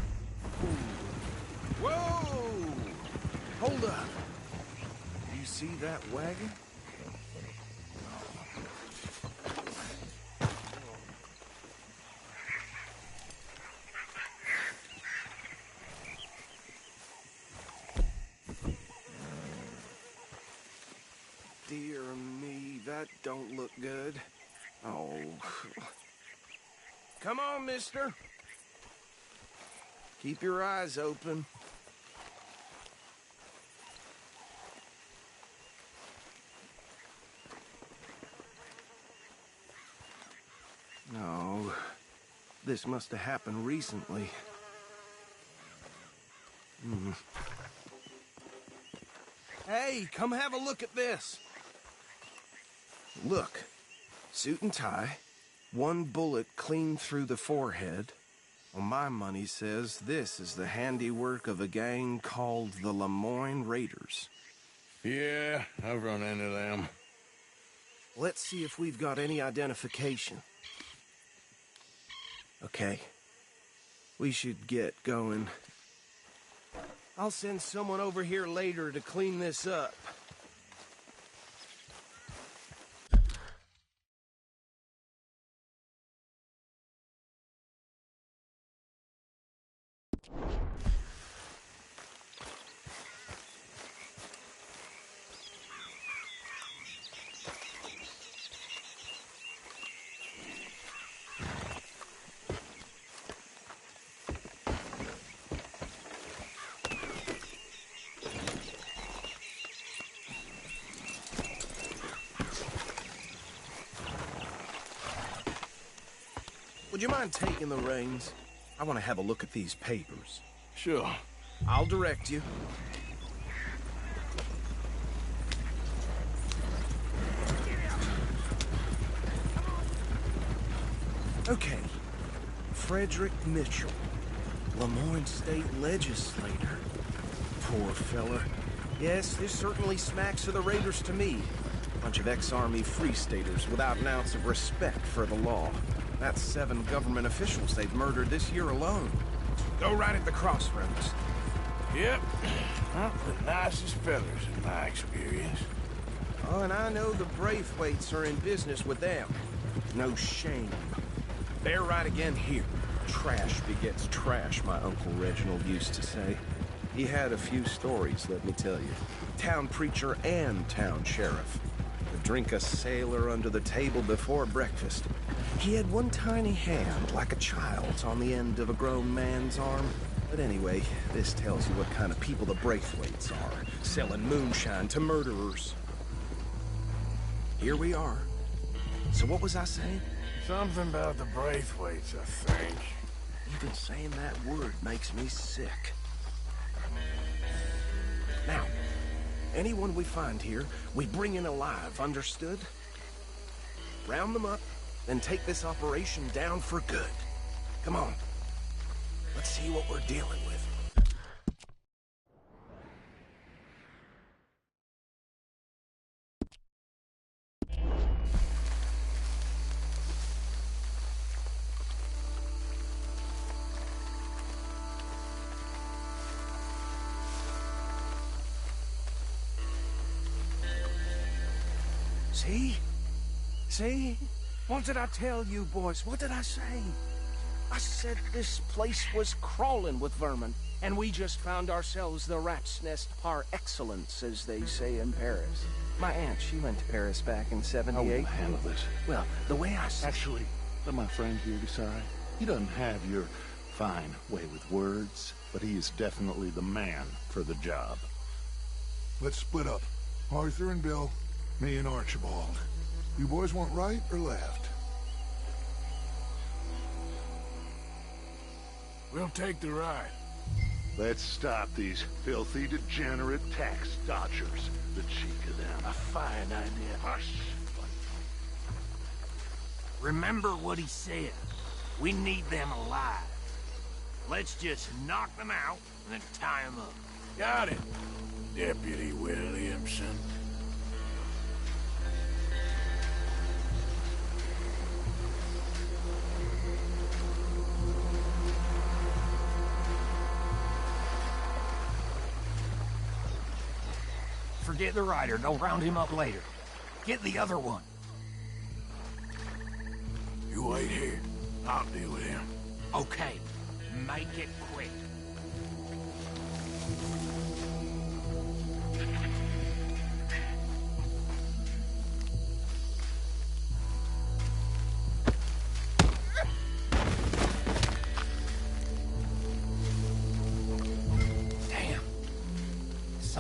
U: Whoa! Hold up. You see that wagon? Dear me, that don't look good. Oh. Come on, mister. Keep your eyes open. No, this must have happened recently. Hey, come have a look at this. Look, suit and tie, one bullet clean through the forehead. Well, my money says this is the handiwork of a gang called the Lemoyne Raiders.
P: Yeah, I've run into them.
U: Let's see if we've got any identification. Okay. We should get going. I'll send someone over here later to clean this up. Would you mind taking the reins? I want to have a look at these papers.
P: Sure.
U: I'll direct you. Okay. Frederick Mitchell, Lemoyne State Legislator. Poor fella. Yes, this certainly smacks of the Raiders to me. Bunch of ex-Army Free Staters without an ounce of respect for the law. That's 7 government officials they've murdered this year alone. Go right at the crossroads.
P: Yep. Not the nicest fellas in my experience.
U: Oh, and I know the Braithwaites are in business with them. No shame. They're right again here. Trash begets trash, my Uncle Reginald used to say. He had a few stories, let me tell you. Town preacher and town sheriff. Would drink a sailor under the table before breakfast. He had one tiny hand, like a child's, on the end of a grown man's arm. But anyway, this tells you what kind of people the Braithwaites are, selling moonshine to murderers. Here we are. So what was I saying?
P: Something about the Braithwaites, I think.
U: Even saying that word makes me sick. Now, anyone we find here, we bring in alive, understood? Round them up, then take this operation down for good. Come on. Let's see what we're dealing with. See? See? What did I tell you, boys? What did I say? I said this place was crawling with vermin, and we just found ourselves the rat's nest par excellence, as they say in Paris. My aunt, she went to Paris back in '78.
D: I will handle this.
U: Well, the way I see...
D: Actually, let my friend here decide. He doesn't have your fine way with words, but he is definitely the man for the job.
E: Let's split up. Arthur and Bill, me and Archibald. You boys want right or left?
P: We'll take the right.
D: Let's stop these filthy, degenerate tax dodgers. The cheek of them.
P: A fine idea.
D: Hush.
C: Remember what he said. We need them alive. Let's just knock them out and then tie them up.
P: Got it, Deputy Williamson.
C: Forget the rider. They'll round him up later. Get the other one.
P: You wait here. I'll deal with him.
C: Okay. Make it quick.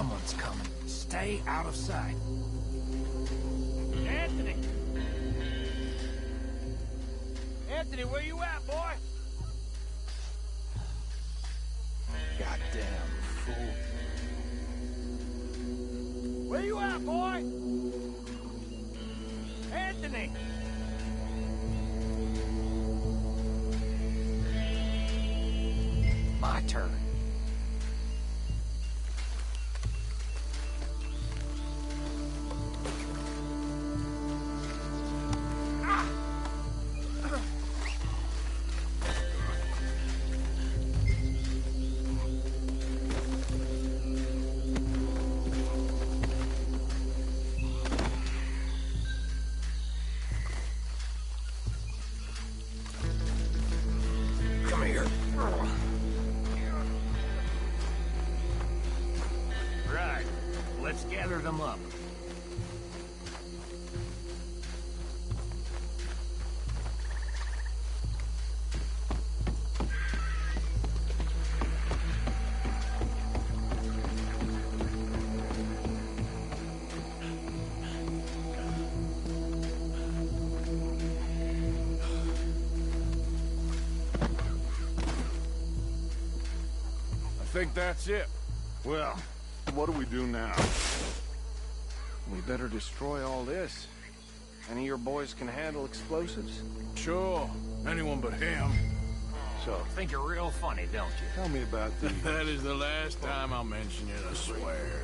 L: Someone's coming. Stay out of sight.
G: Anthony! Anthony, where you at, boy?
L: Goddamn fool.
G: Where you at, boy? Anthony!
L: My turn.
G: Come here.
L: Right. Let's gather them up.
C: I think that's it.
D: Well, what do we do now?
U: We better destroy all this. Any of your boys can handle explosives?
C: Sure. Anyone but him.
L: So, think you're real funny, don't you?
D: Tell me about these.
C: That is the last time I'll mention it, I swear.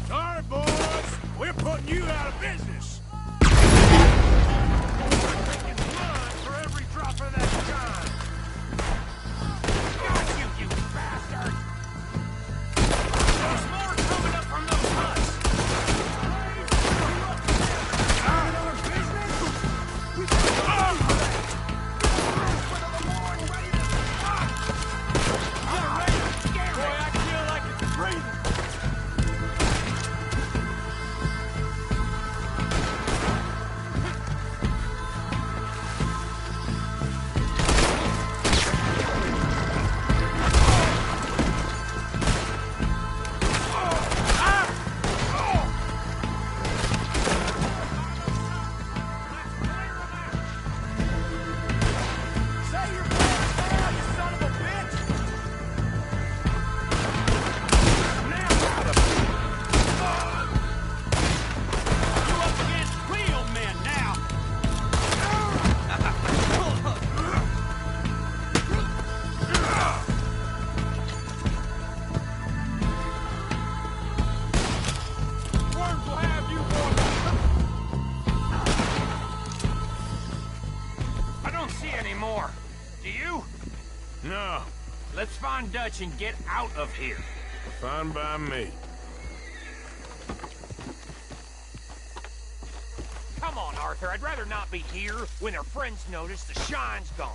C: Sorry, boys. We're putting you out of business. Taking blood for every drop of that shine. Got you, you bastard! There's more coming up from those huts. Out of our business? We Boy, I feel like it's breathing. No.
L: Let's find Dutch and get out of here.
C: Fine by me.
L: Come on, Arthur. I'd rather not be here when their friends notice the shine's gone.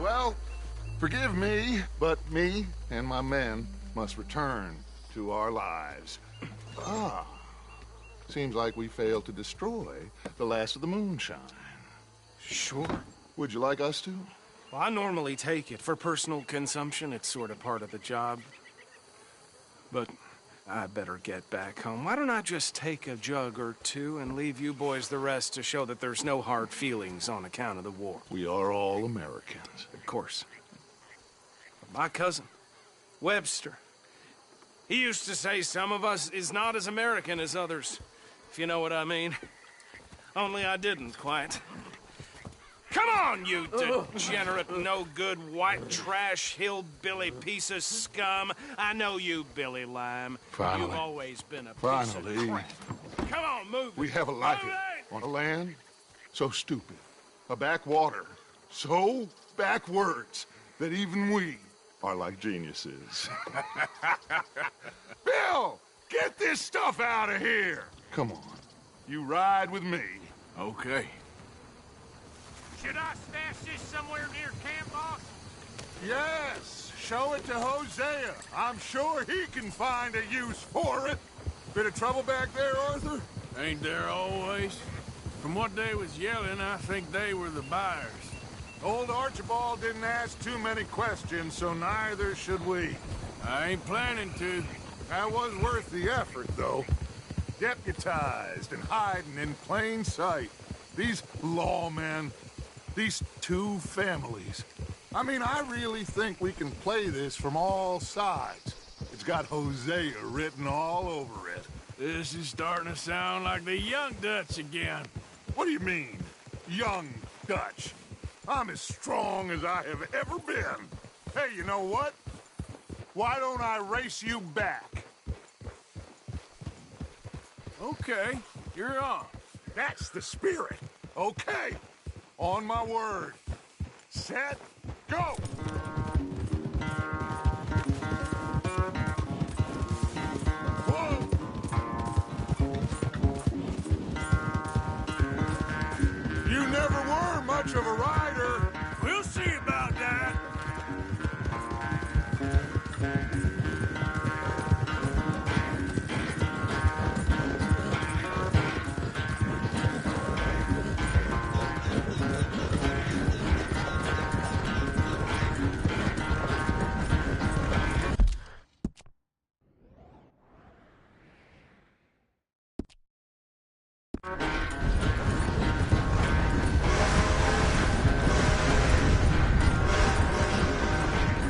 D: Well, forgive me, but me and my men must return to our lives. Ah, seems like we failed to destroy the last of the moonshine.
H: Sure.
D: Would you like us to?
H: Well, I normally take it. For personal consumption, it's sort of part of the job. But I better get back home. Why don't I just take a jug or two and leave you boys the rest to show that there's no hard feelings on account of the war?
D: We are all Americans.
H: Of course. But my cousin, Webster, he used to say some of us is not as American as others, if you know what I mean. Only I didn't quite. Come on, you degenerate, no-good, white trash, hillbilly piece of scum. I know you, Billy Lime.
D: Finally.
H: You've always been a piece
D: Finally.
H: of crap. Come on, move
D: We
H: it.
D: have a life
H: Move it.
D: on a land so stupid, a backwater so backwards that even we are like geniuses. Bill, get this stuff out of here. Come on, you ride with me.
P: Okay.
C: Should I stash this somewhere near camp, boss?
D: Yes, show it to Hosea. I'm sure he can find a use for it. Bit of trouble back there, Arthur?
P: Ain't there always? From what they was yelling, I think they were the buyers.
D: Old Archibald didn't ask too many questions, so neither should we.
P: I ain't planning to.
D: That was worth the effort, though. Deputized and hiding in plain sight. These lawmen, these two families. I mean, I really think we can play this from all sides. It's got Hosea written all over it.
P: This is starting to sound like the Young Dutch again.
D: What do you mean, Young Dutch? I'm as strong as I have ever been. Hey, you know what? Why don't I race you back?
P: Okay, you're on.
D: That's the spirit. Okay, on my word. Set, go! Whoa! You never were much of a rider.
C: We'll see about that.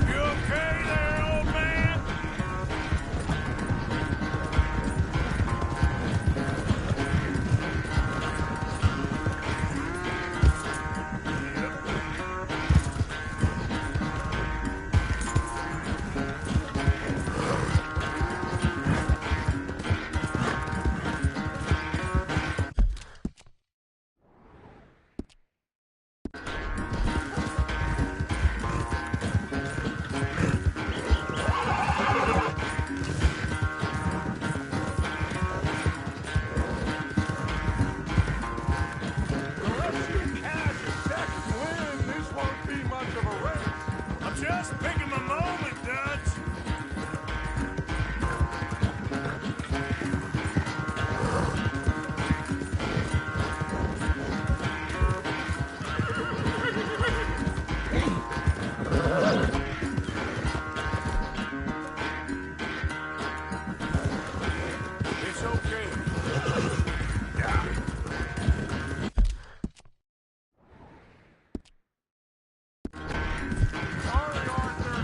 C: You okay there, old man?
D: Unless you cash a second win, this won't be much of a race.
C: I'm just picking my moment, Dutch.
P: It's okay.
D: Sorry, Arthur.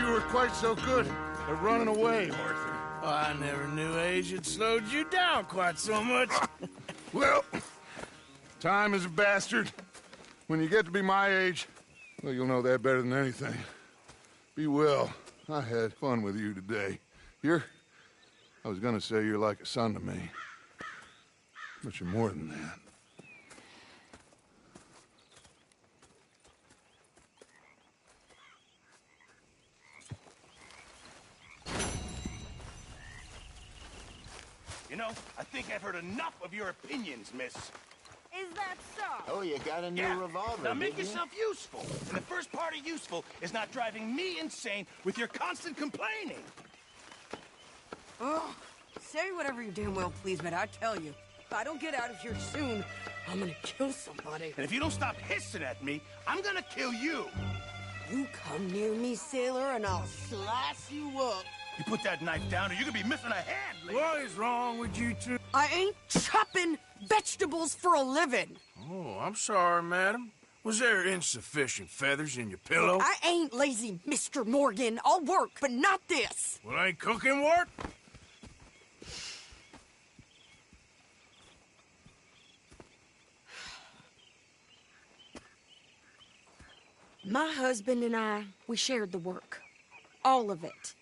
D: you were quite so good at running away, Arthur.
P: Oh, I never knew age had slowed you down quite so much.
D: Well, time is a bastard. When you get to be my age, well, you'll know that better than anything. Be well. I had fun with you today. I was gonna say you're like a son to me. But you're more than that.
A: You know, I think I've heard enough of your opinions, miss.
J: Is that so?
K: Oh, you got a new revolver,
A: Now make
K: didn't you?
A: yourself useful. And the first part of useful is not driving me insane with your constant complaining.
V: Oh, say whatever you damn well please, but I tell you, if I don't get out of here soon, I'm gonna kill somebody.
A: And if you don't stop hissing at me, I'm gonna kill you.
V: You come near me, sailor, and I'll slice you up.
A: You put that knife down or you're gonna be missing a hand, lady.
P: What is wrong with you two?
V: I ain't chopping vegetables for a living.
P: Oh, I'm sorry, madam. Was there insufficient feathers in your pillow?
V: I ain't lazy, Mr. Morgan. I'll work, but not this.
P: Well, ain't cooking work?
V: My husband and I, we shared the work. All of it.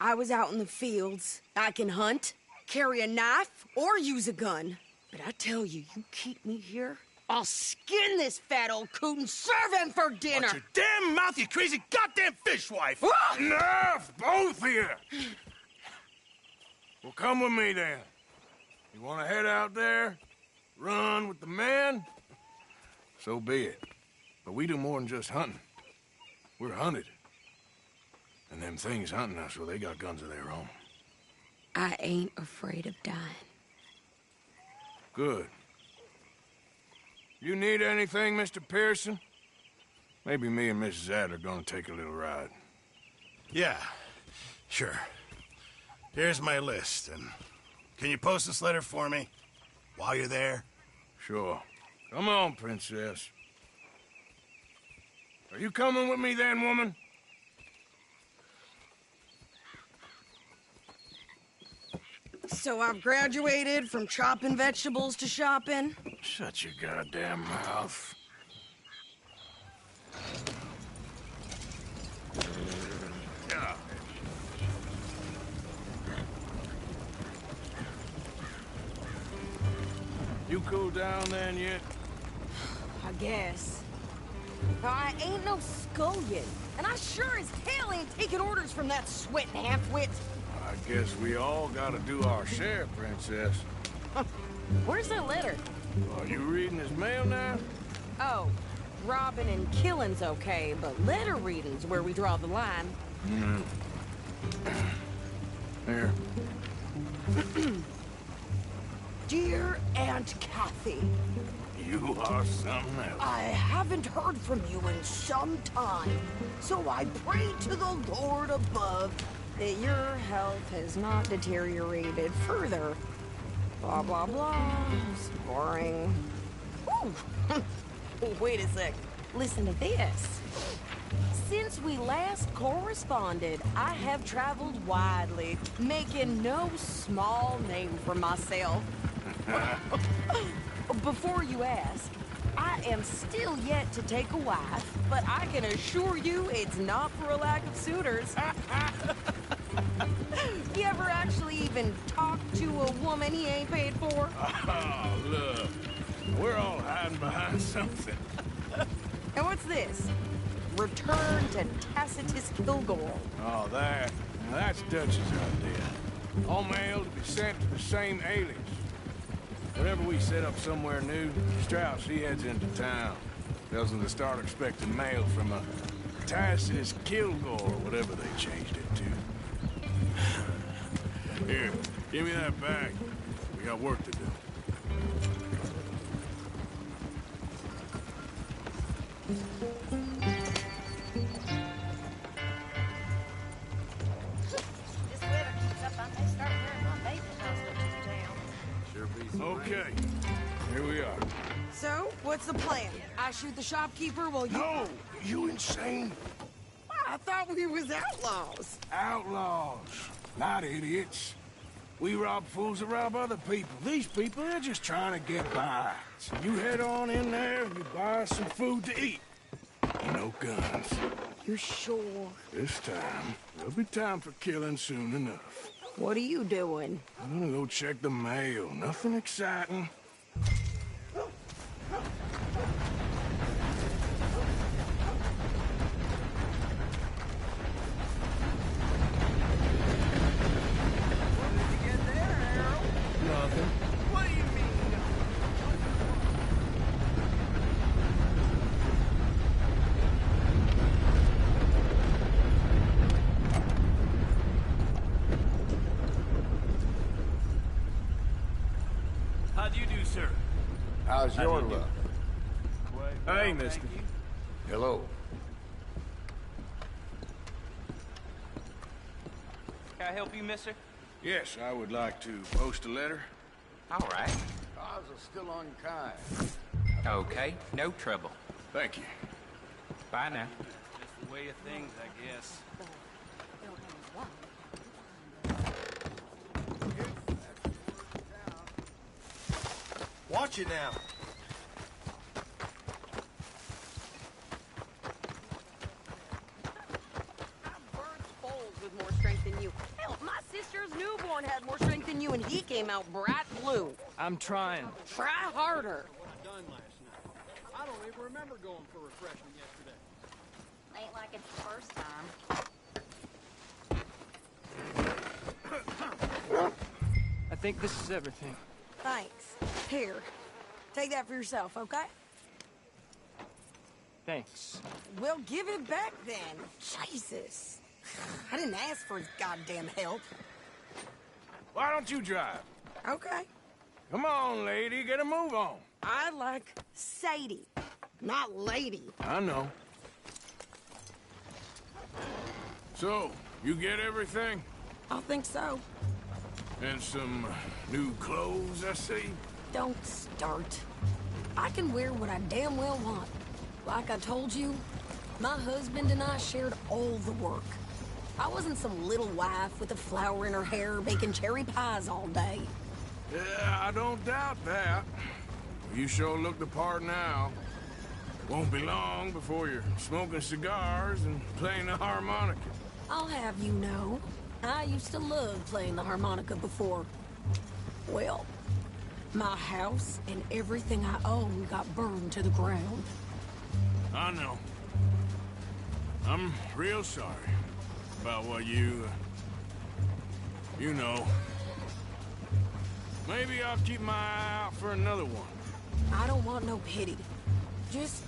V: I was out in the fields. I can hunt, carry a knife, or use a gun. But I tell you, you keep me here, I'll skin this fat old coot and serve him for dinner.
A: Watch your damn mouth, you crazy goddamn fishwife!
P: Enough, both of you! Well, come with me then. You want to head out there, run with the men? So be it. But we do more than just hunting. We're hunted. And them things hunting us, well, they got guns of their own.
V: I ain't afraid of dying.
P: Good. You need anything, Mr. Pearson? Maybe me and Mrs. Ad are gonna take a little ride.
A: Yeah, sure. Here's my list, and can you post this letter for me while you're there?
P: Sure. Come on, Princess. Are you coming with me then, woman?
V: So I've graduated from chopping vegetables to shopping?
P: Shut your goddamn mouth. Yeah. You cool down then yet?
V: I guess. I ain't no scullion, and I sure as hell ain't taking orders from that sweating half-wit.
P: I guess we all gotta do our share, Princess.
V: Where's that letter?
P: Are you reading his mail now?
V: Oh, robbing and killing's okay, but letter reading's where we draw the line.
P: Here.
V: Dear Aunt Kathy.
P: You are something else.
V: I haven't heard from you in some time, so I pray to the Lord above that your health has not deteriorated further. Blah, blah, blah. It's boring. Ooh. Wait a sec. Listen to this. Since we last corresponded, I have traveled widely, making no small name for myself. Before you ask, I am still yet to take a wife, but I can assure you it's not for a lack of suitors. You ever actually even talk to a woman he ain't paid for?
P: Oh, look. We're all hiding behind something.
V: And what's this? Return to Tacitus Kilgore.
P: Oh, that's Dutch's idea. All mail to be sent to the same alias. Whenever we set up somewhere new, Strauss, he heads into town. Tells them to start expecting mail from a Tacitus Kilgore, or whatever they changed it to. Here, give me that bag. We got work to do.
J: This weather keeps up, I may start wearing my bathing costume to town.
P: Okay, here we are.
V: So, what's the plan? I shoot the shopkeeper while you...
P: No! You insane?
V: I thought we was outlaws.
P: Outlaws, not idiots. We rob fools that rob other people. These people, they're just trying to get by. So you head on in there and you buy some food to eat. No guns.
V: You're sure?
P: This time, there'll be time for killing soon enough.
V: What are you doing?
P: I'm gonna go check the mail. Nothing exciting.
N: Nothing.
Q: What do you mean?
L: How do you do, sir?
D: How's your
L: do you do?
D: luck?
P: Hey, mister.
D: Hello.
L: Can I help you, mister?
P: Yes, I would like to post a letter.
L: All right.
D: Odds are still unkind.
L: Okay, no trouble.
P: Thank you.
L: Bye now. Just the way of things, I guess.
Q: Watch it now.
V: With more strength than you. Hell, my sister's newborn had more strength than you, and he came out bright blue.
L: I'm trying.
V: Try harder.
F: Done last night. I don't even remember going for refreshment yesterday.
J: Ain't like it's the first time.
L: I think this is everything.
V: Thanks. Here, take that for yourself, okay?
L: Thanks.
V: Well, give it back then. Jesus. I didn't ask for his goddamn help.
P: Why don't you drive?
V: Okay.
P: Come on, lady, get a move on.
V: I like Sadie, not lady.
P: I know. So, you get everything?
V: I think so.
P: And some new clothes, I see?
V: Don't start. I can wear what I damn well want. Like I told you, my husband and I shared all the work. I wasn't some little wife with a flower in her hair baking cherry pies all day.
P: Yeah, I don't doubt that. You sure look the part now. Won't be long before you're smoking cigars and playing the harmonica.
V: I'll have you know, I used to love playing the harmonica before. Well, my house and everything I own got burned to the ground.
P: I know. I'm real sorry about what you know. Maybe I'll keep my eye out for another one.
V: I don't want no pity. Just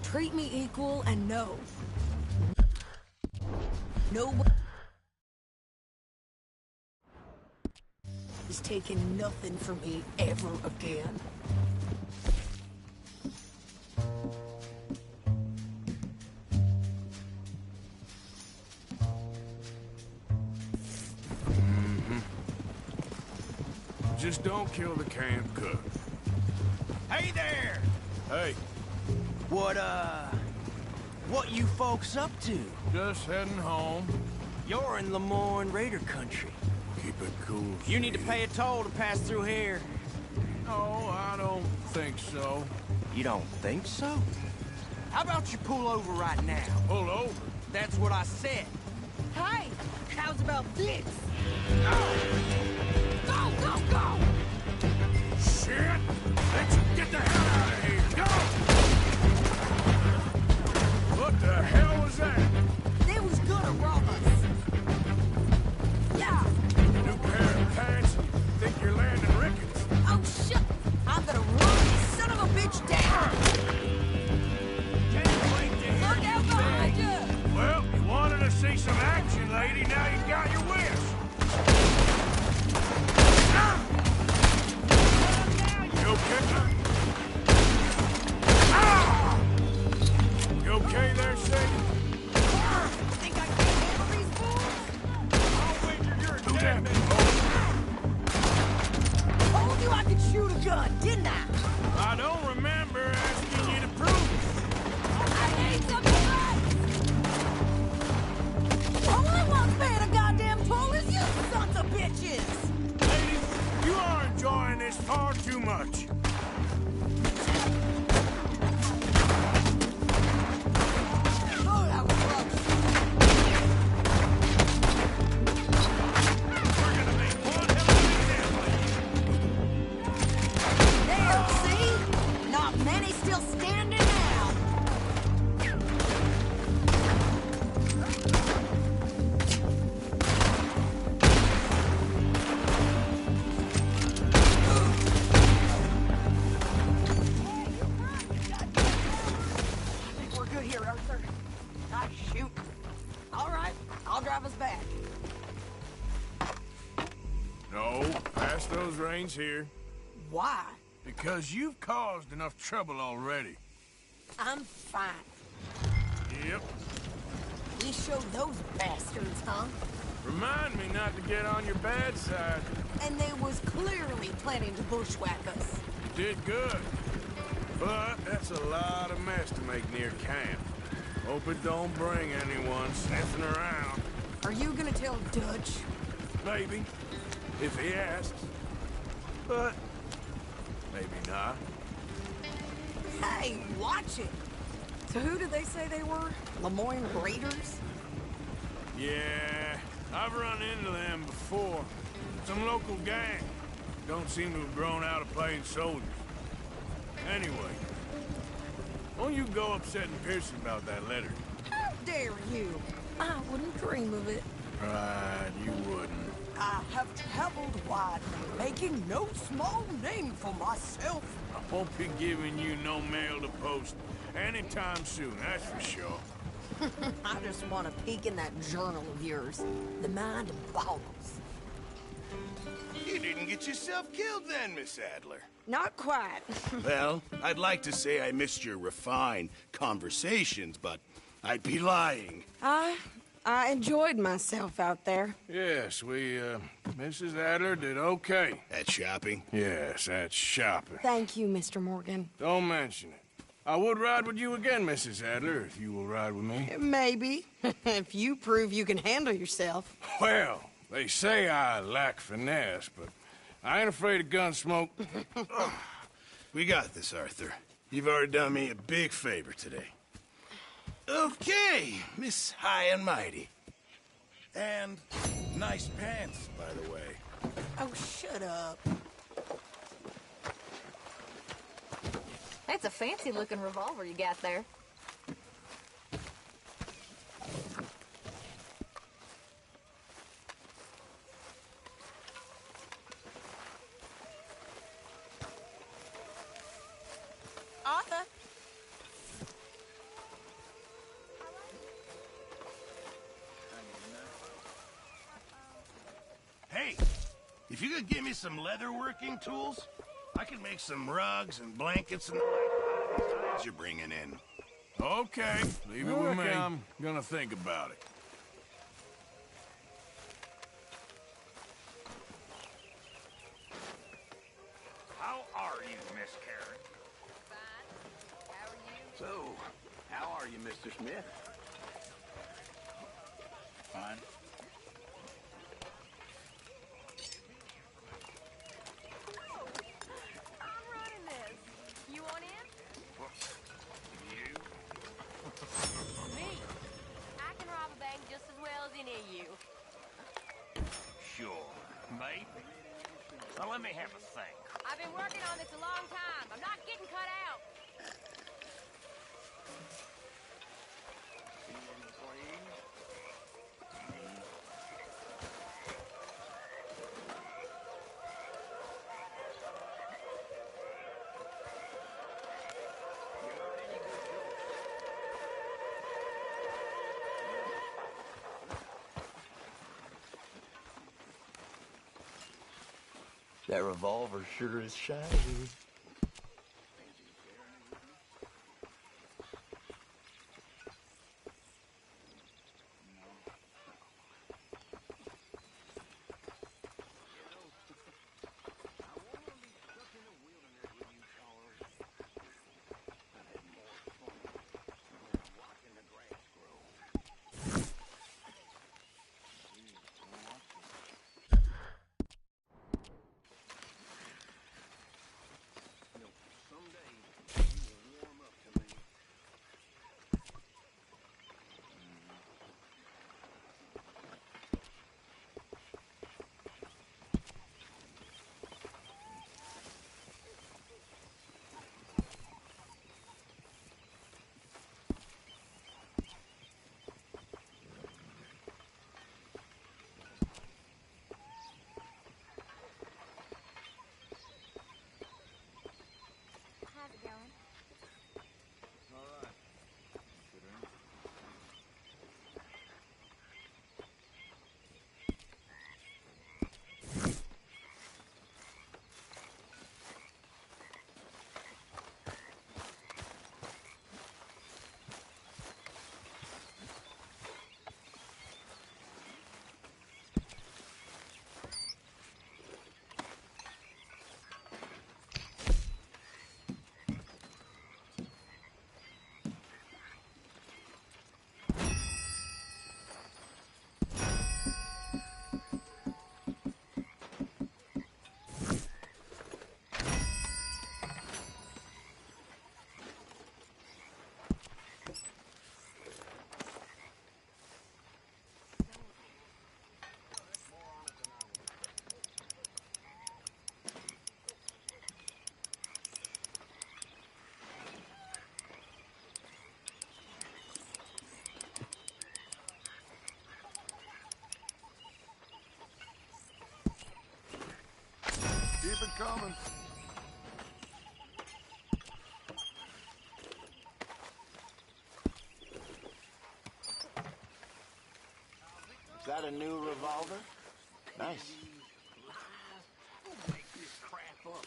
V: treat me equal and know. Nobody is taking nothing from me ever again.
P: Just don't kill the camp cook.
Q: Hey there!
P: Hey.
Q: What you folks up to?
P: Just heading home.
Q: You're in Lemoyne Raider country.
P: Keep it cool.
Q: You need to pay a toll to pass through here.
P: No, I don't think so.
Q: You don't think so? How about you pull over right now?
P: Pull over?
Q: That's what I said.
V: Hey, how's about this?
P: Go, go, go! Shit! Let's get the hell out of here! Go! What the hell was that?
V: They was gonna rob us. Yeah.
P: New pair of pants? Think you're landing Ricketts?
V: Oh, shit! I'm gonna run this son of a bitch down!
P: Can't wait to hear
V: Look out behind you!
P: Well, you wanted to see some action, lady. Now you got your wish. You okay? You okay there, Sadie?
V: Think I can handle these fools?
P: I'll wager you're a damn
V: Told you I could shoot a gun, didn't I?
P: I don't remember asking you to prove it.
V: I need some guns! I'll drive us back.
C: No, pass those reins here.
V: Why?
C: Because you've caused enough trouble already.
V: I'm fine.
C: Yep.
V: We showed those bastards, huh?
C: Remind me not to get on your bad side.
V: And they was clearly planning to bushwhack us.
C: You did good. But that's a lot of mess to make near camp. Hope it don't bring anyone sniffing around.
V: Are you gonna tell Dutch?
C: Maybe. If he asks. But maybe not.
V: Hey, watch it! So who did they say they were? Lemoyne Raiders?
C: Yeah, I've run into them before. Some local gang. Don't seem to have grown out of playing soldiers. Anyway, won't you go upsetting Pearson about that letter?
V: How dare you? I wouldn't dream of it.
C: Right, you wouldn't.
V: I have traveled wide, making no small name for myself.
C: I won't be giving you no mail to post anytime soon, that's for sure.
V: I just want to peek in that journal of yours. The Mind of Balls.
A: You didn't get yourself killed then, Miss Adler.
V: Not quite.
A: Well, I'd like to say I missed your refined conversations, but I'd be lying.
V: I enjoyed myself out there.
C: Yes, Mrs. Adler did okay.
A: At shopping?
C: Yes, at shopping.
V: Thank you, Mr. Morgan.
C: Don't mention it. I would ride with you again, Mrs. Adler, if you will ride with me.
V: Maybe. If you prove you can handle yourself.
C: Well, they say I lack finesse, but I ain't afraid of gun smoke.
A: We got this, Arthur. You've already done me a big favor today. Okay, Miss High and Mighty. And nice pants, by the way.
V: Oh, shut up.
J: That's a fancy-looking revolver you got there.
V: Arthur?
A: Hey, if you could give me some leatherworking tools, I could make some rugs and blankets and the like you're bringing in.
C: Okay, leave it with me. I'm gonna think about it.
M: How are you, Miss Karen?
J: Fine. How are you?
M: So, how are you, Mr. Smith? Fine.
J: I'm running this. You want in?
M: You?
J: Me. I can rob a bank just as well as any of you.
M: Sure. Maybe. Now let me have a think.
J: I've been working on this a long time. I'm not getting cut out.
M: That revolver sure is shiny.
D: coming.
M: Is that a new revolver? Nice.
B: Who makes this crap up?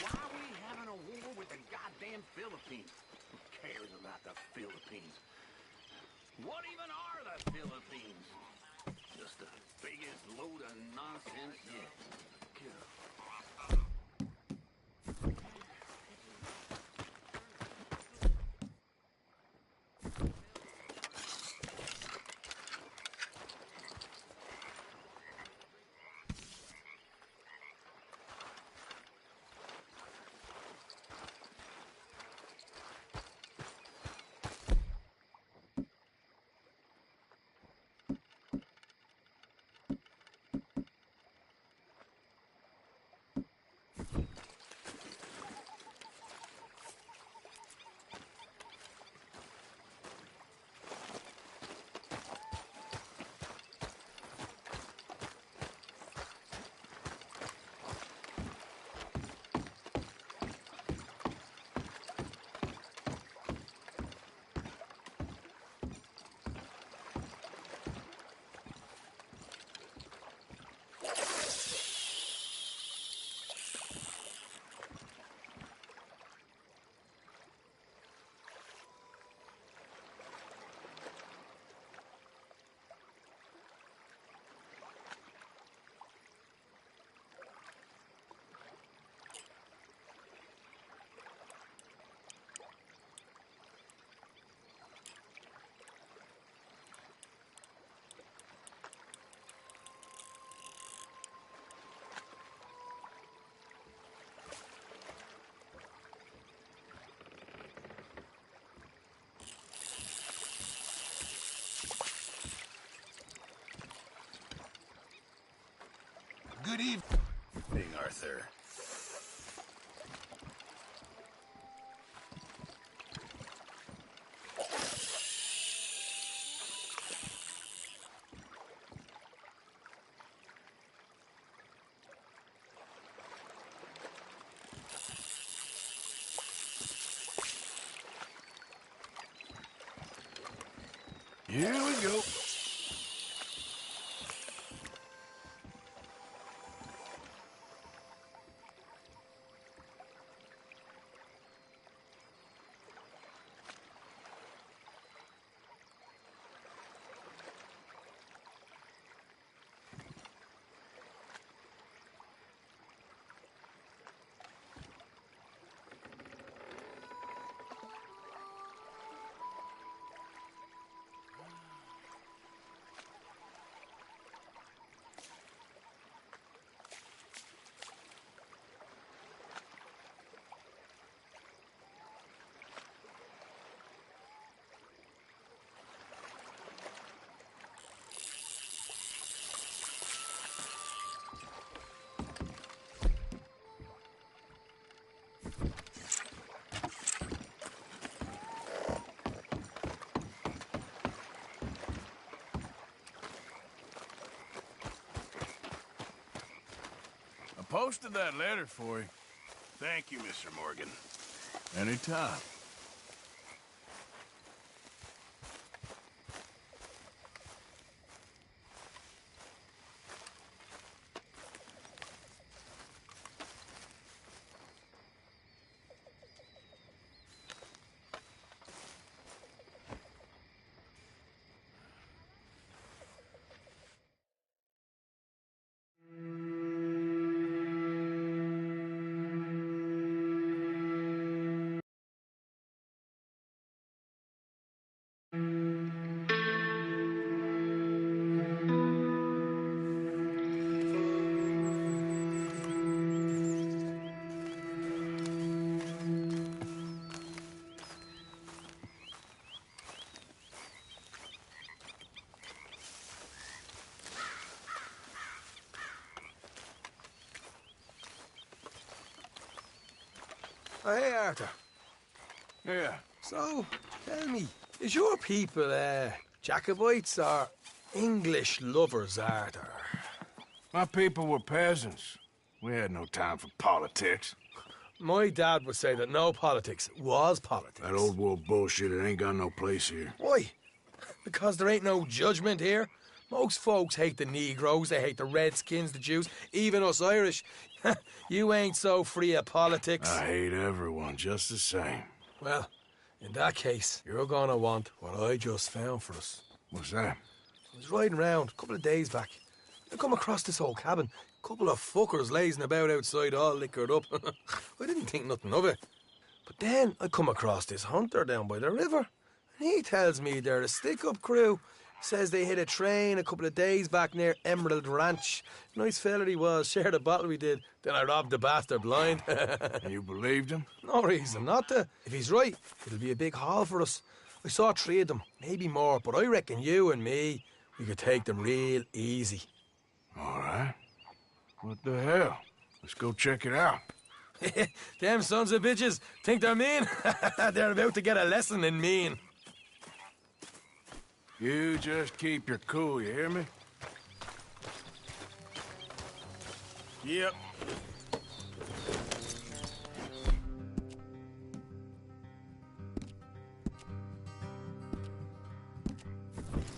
B: Why are we having a war with the goddamn Philippines? Who cares about the Philippines? What even are the Philippines? Just the biggest load of nonsense yet.
A: Good evening, Arthur.
P: Here we go. Posted that letter for you.
A: Thank you, Mr. Morgan.
P: Anytime.
O: Oh, hey, Arthur.
P: Yeah.
O: So, tell me, is your people, Jacobites or English lovers, Arthur?
P: My people were peasants. We had no time for politics.
O: My dad would say that no politics was politics.
P: That old world bullshit, it ain't got no place here.
O: Why? Because there ain't no judgment here. Most folks hate the Negroes, they hate the Redskins, the Jews, even us Irish. You ain't so free of politics.
P: I hate everyone just the same.
O: Well, in that case, you're gonna want what I just found for us.
P: What's that?
O: I was riding around a couple of days back. I come across this old cabin. A couple of fuckers lazing about outside all liquored up. I didn't think nothing of it. But then I come across this hunter down by the river. And he tells me they're a stick-up crew. Says they hit a train a couple of days back near Emerald Ranch. Nice fella he was, shared a bottle we did. Then I robbed the bastard blind.
P: You believed him?
O: No reason not to. If he's right, it'll be a big haul for us. I saw 3 of them, maybe more, but I reckon you and me, we could take them real easy.
P: All right. What the hell? Let's go check it out.
O: Them sons of bitches think they're mean. They're about to get a lesson in mean.
P: You just keep your cool, you hear me?
C: Yep.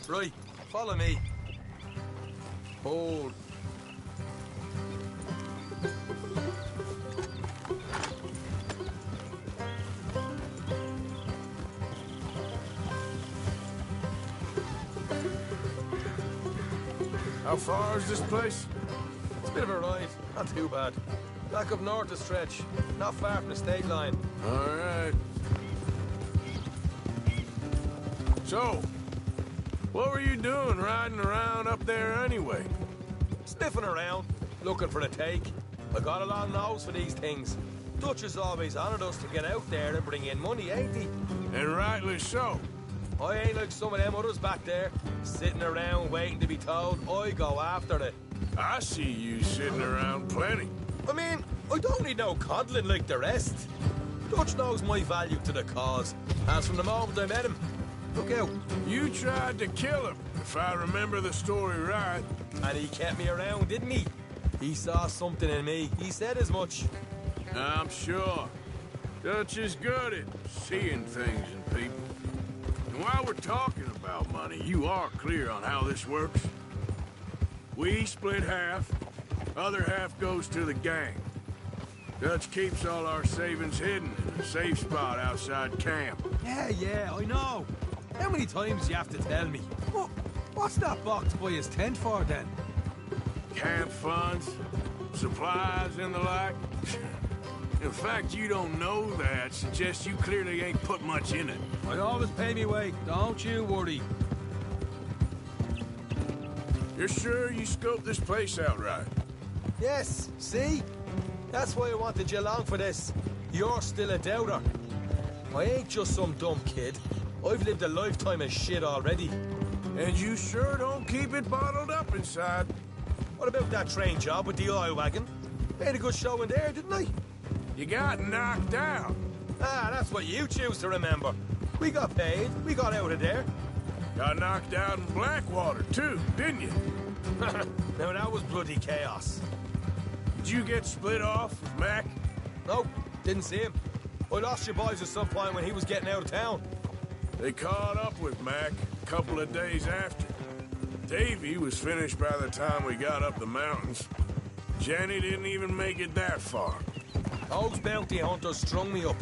O: Right, follow me. Hold.
P: How far is this place?
O: It's a bit of a ride, not too bad. Back up north a stretch, not far from the state line.
P: All right. So, what were you doing riding around up there anyway?
O: Sniffing around, looking for a take. I got a long nose for these things. Dutch has always honoured us to get out there and bring in money, ain't he?
P: And rightly so.
O: I ain't like some of them others back there, sitting around waiting to be told. I go after it.
P: I see you sitting around plenty.
O: I mean, I don't need no coddling like the rest. Dutch knows my value to the cause, as from the moment I met him. Look out.
P: You tried to kill him, if I remember the story right.
O: And he kept me around, didn't he? He saw something in me. He said as much.
P: I'm sure. Dutch is good at seeing things in people. And while we're talking about money, you are clear on how this works? We split half, other half goes to the gang. Dutch keeps all our savings hidden in a safe spot outside camp.
O: Yeah, I know. How many times do you have to tell me? What's that box by his tent for, then?
P: Camp funds, supplies, and the like. The fact you don't know that suggests you clearly ain't put much in it.
O: I always pay me way, don't you worry.
P: You're sure you scoped this place out right?
O: Yes, see? That's why I wanted you along for this. You're still a doubter. I ain't just some dumb kid. I've lived a lifetime of shit already.
P: And you sure don't keep it bottled up inside.
O: What about that train job with the oil wagon? Made a good show in there, didn't I?
P: You got knocked out.
O: Ah, that's what you choose to remember. We got paid. We got out of there.
P: Got knocked out in Blackwater, too, didn't you?
O: Now, that was bloody chaos.
P: Did you get split off with Mac?
O: Nope, didn't see him. I lost your boys at some point when he was getting out of town.
P: They caught up with Mac a couple of days after. Davy was finished by the time we got up the mountains. Jenny didn't even make it that far.
O: Those bounty hunters strung me up,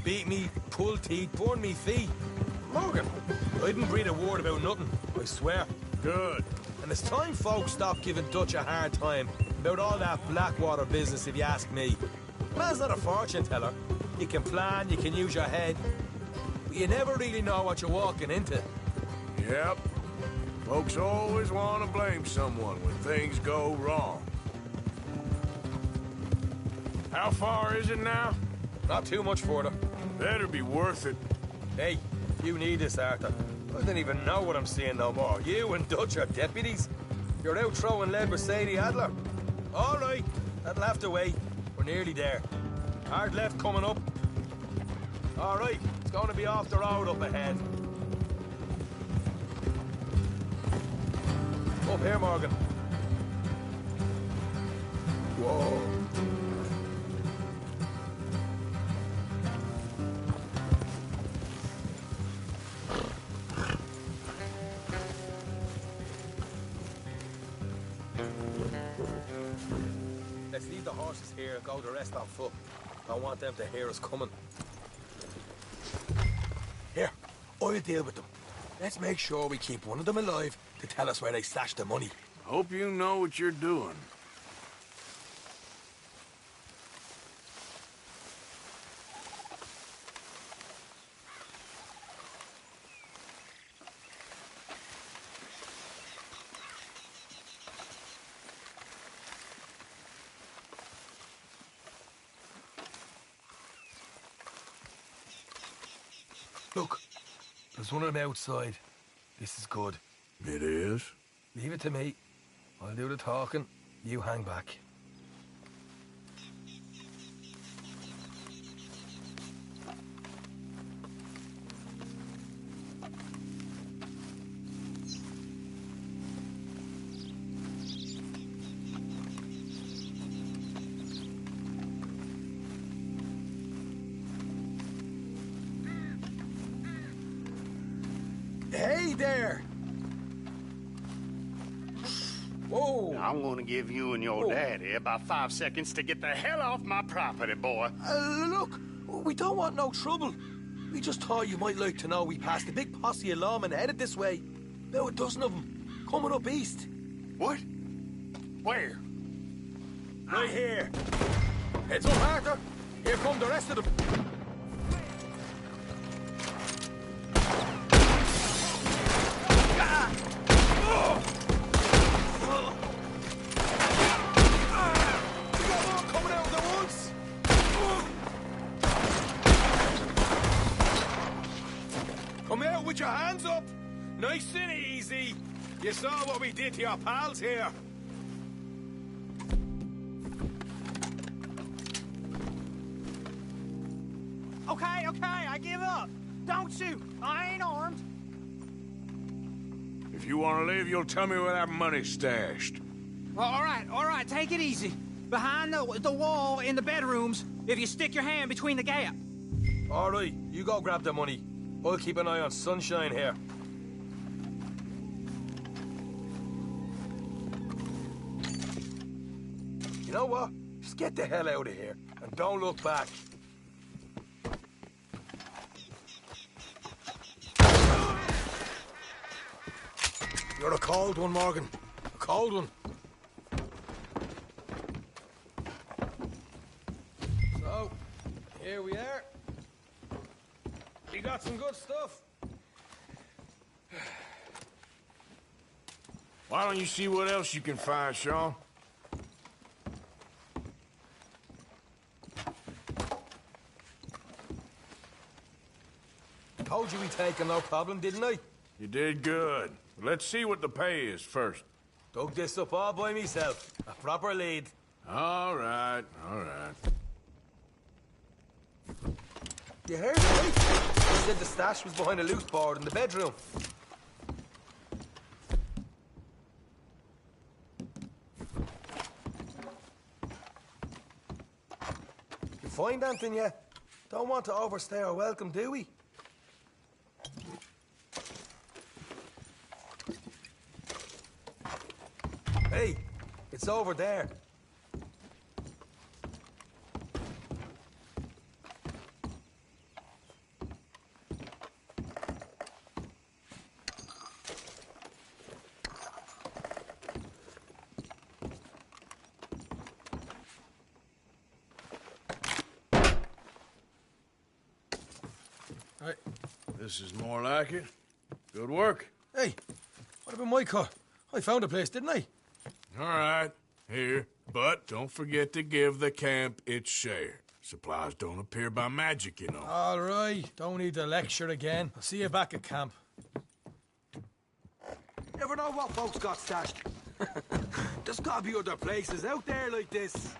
O: beat me, pulled teeth, burned me feet. Morgan, I didn't breathe a word about nothing, I swear.
P: Good.
O: And it's time folks stop giving Dutch a hard time about all that Blackwater business, if you ask me. Man's not a fortune teller. You can plan, you can use your head, but you never really know what you're walking into.
P: Yep. Folks always want to blame someone when things go wrong. How far is it now?
O: Not too much further.
P: Better be worth it.
O: Hey, you need this, Arthur. I don't even know what I'm seeing no more. You and Dutch are deputies. You're out throwing lead with Sadie Adler. All right, that'll have to wait. We're nearly there. Hard left coming up. All right, it's going to be off the road up ahead. Up here, Morgan.
P: Whoa.
O: Let's leave the horses here and go the rest on foot. Don't want them to hear us coming. Here, I'll deal with them. Let's make sure we keep one of them alive to tell us where they stashed the money.
P: Hope you know what you're doing.
O: Look, there's one of them outside. This is good.
P: It is?
O: Leave it to me. I'll do the talking. You hang back. Hey there! Whoa!
B: I'm gonna give you and your daddy about 5 seconds to get the hell off my property, boy.
O: Look, we don't want no trouble. We just thought you might like to know we passed a big posse of lawmen headed this way. About a dozen of them, coming up east.
B: What? Where?
O: Right here. Heads up, Arthur. Here come the rest of them. Come out with your hands up! Nice and easy! You saw what we did to your pals here.
Q: Okay, I give up. Don't shoot. I ain't armed.
P: If you want to leave, you'll tell me where that money's stashed.
Q: Well, all right, take it easy. Behind the wall in the bedrooms, if you stick your hand between the gap.
O: All right, you go grab the money. I'll keep an eye on Sunshine here. You know what? Just get the hell out of here and don't look back. You're a cold one, Morgan. A cold one. So, here we are. We got some good stuff.
P: Why don't you see what else you can find, Sean?
O: Told you we'd take him, no problem, didn't I?
P: You did good. Let's see what the pay is first.
O: Dug this up all by myself. A proper lead.
P: All right, all right.
O: You heard me? He said the stash was behind a loose board in the bedroom. You find anything yet? Don't want to overstay our welcome, do we? Hey, it's over there.
P: Right. This is more like it. Good work.
O: Hey, what about my car? I found a place, didn't I?
P: All right, here. But don't forget to give the camp its share. Supplies don't appear by magic, you know.
O: All right, don't need the lecture again. I'll see you back at camp.
Q: Never know what folks got stashed.
O: There's gotta be other places out there like this.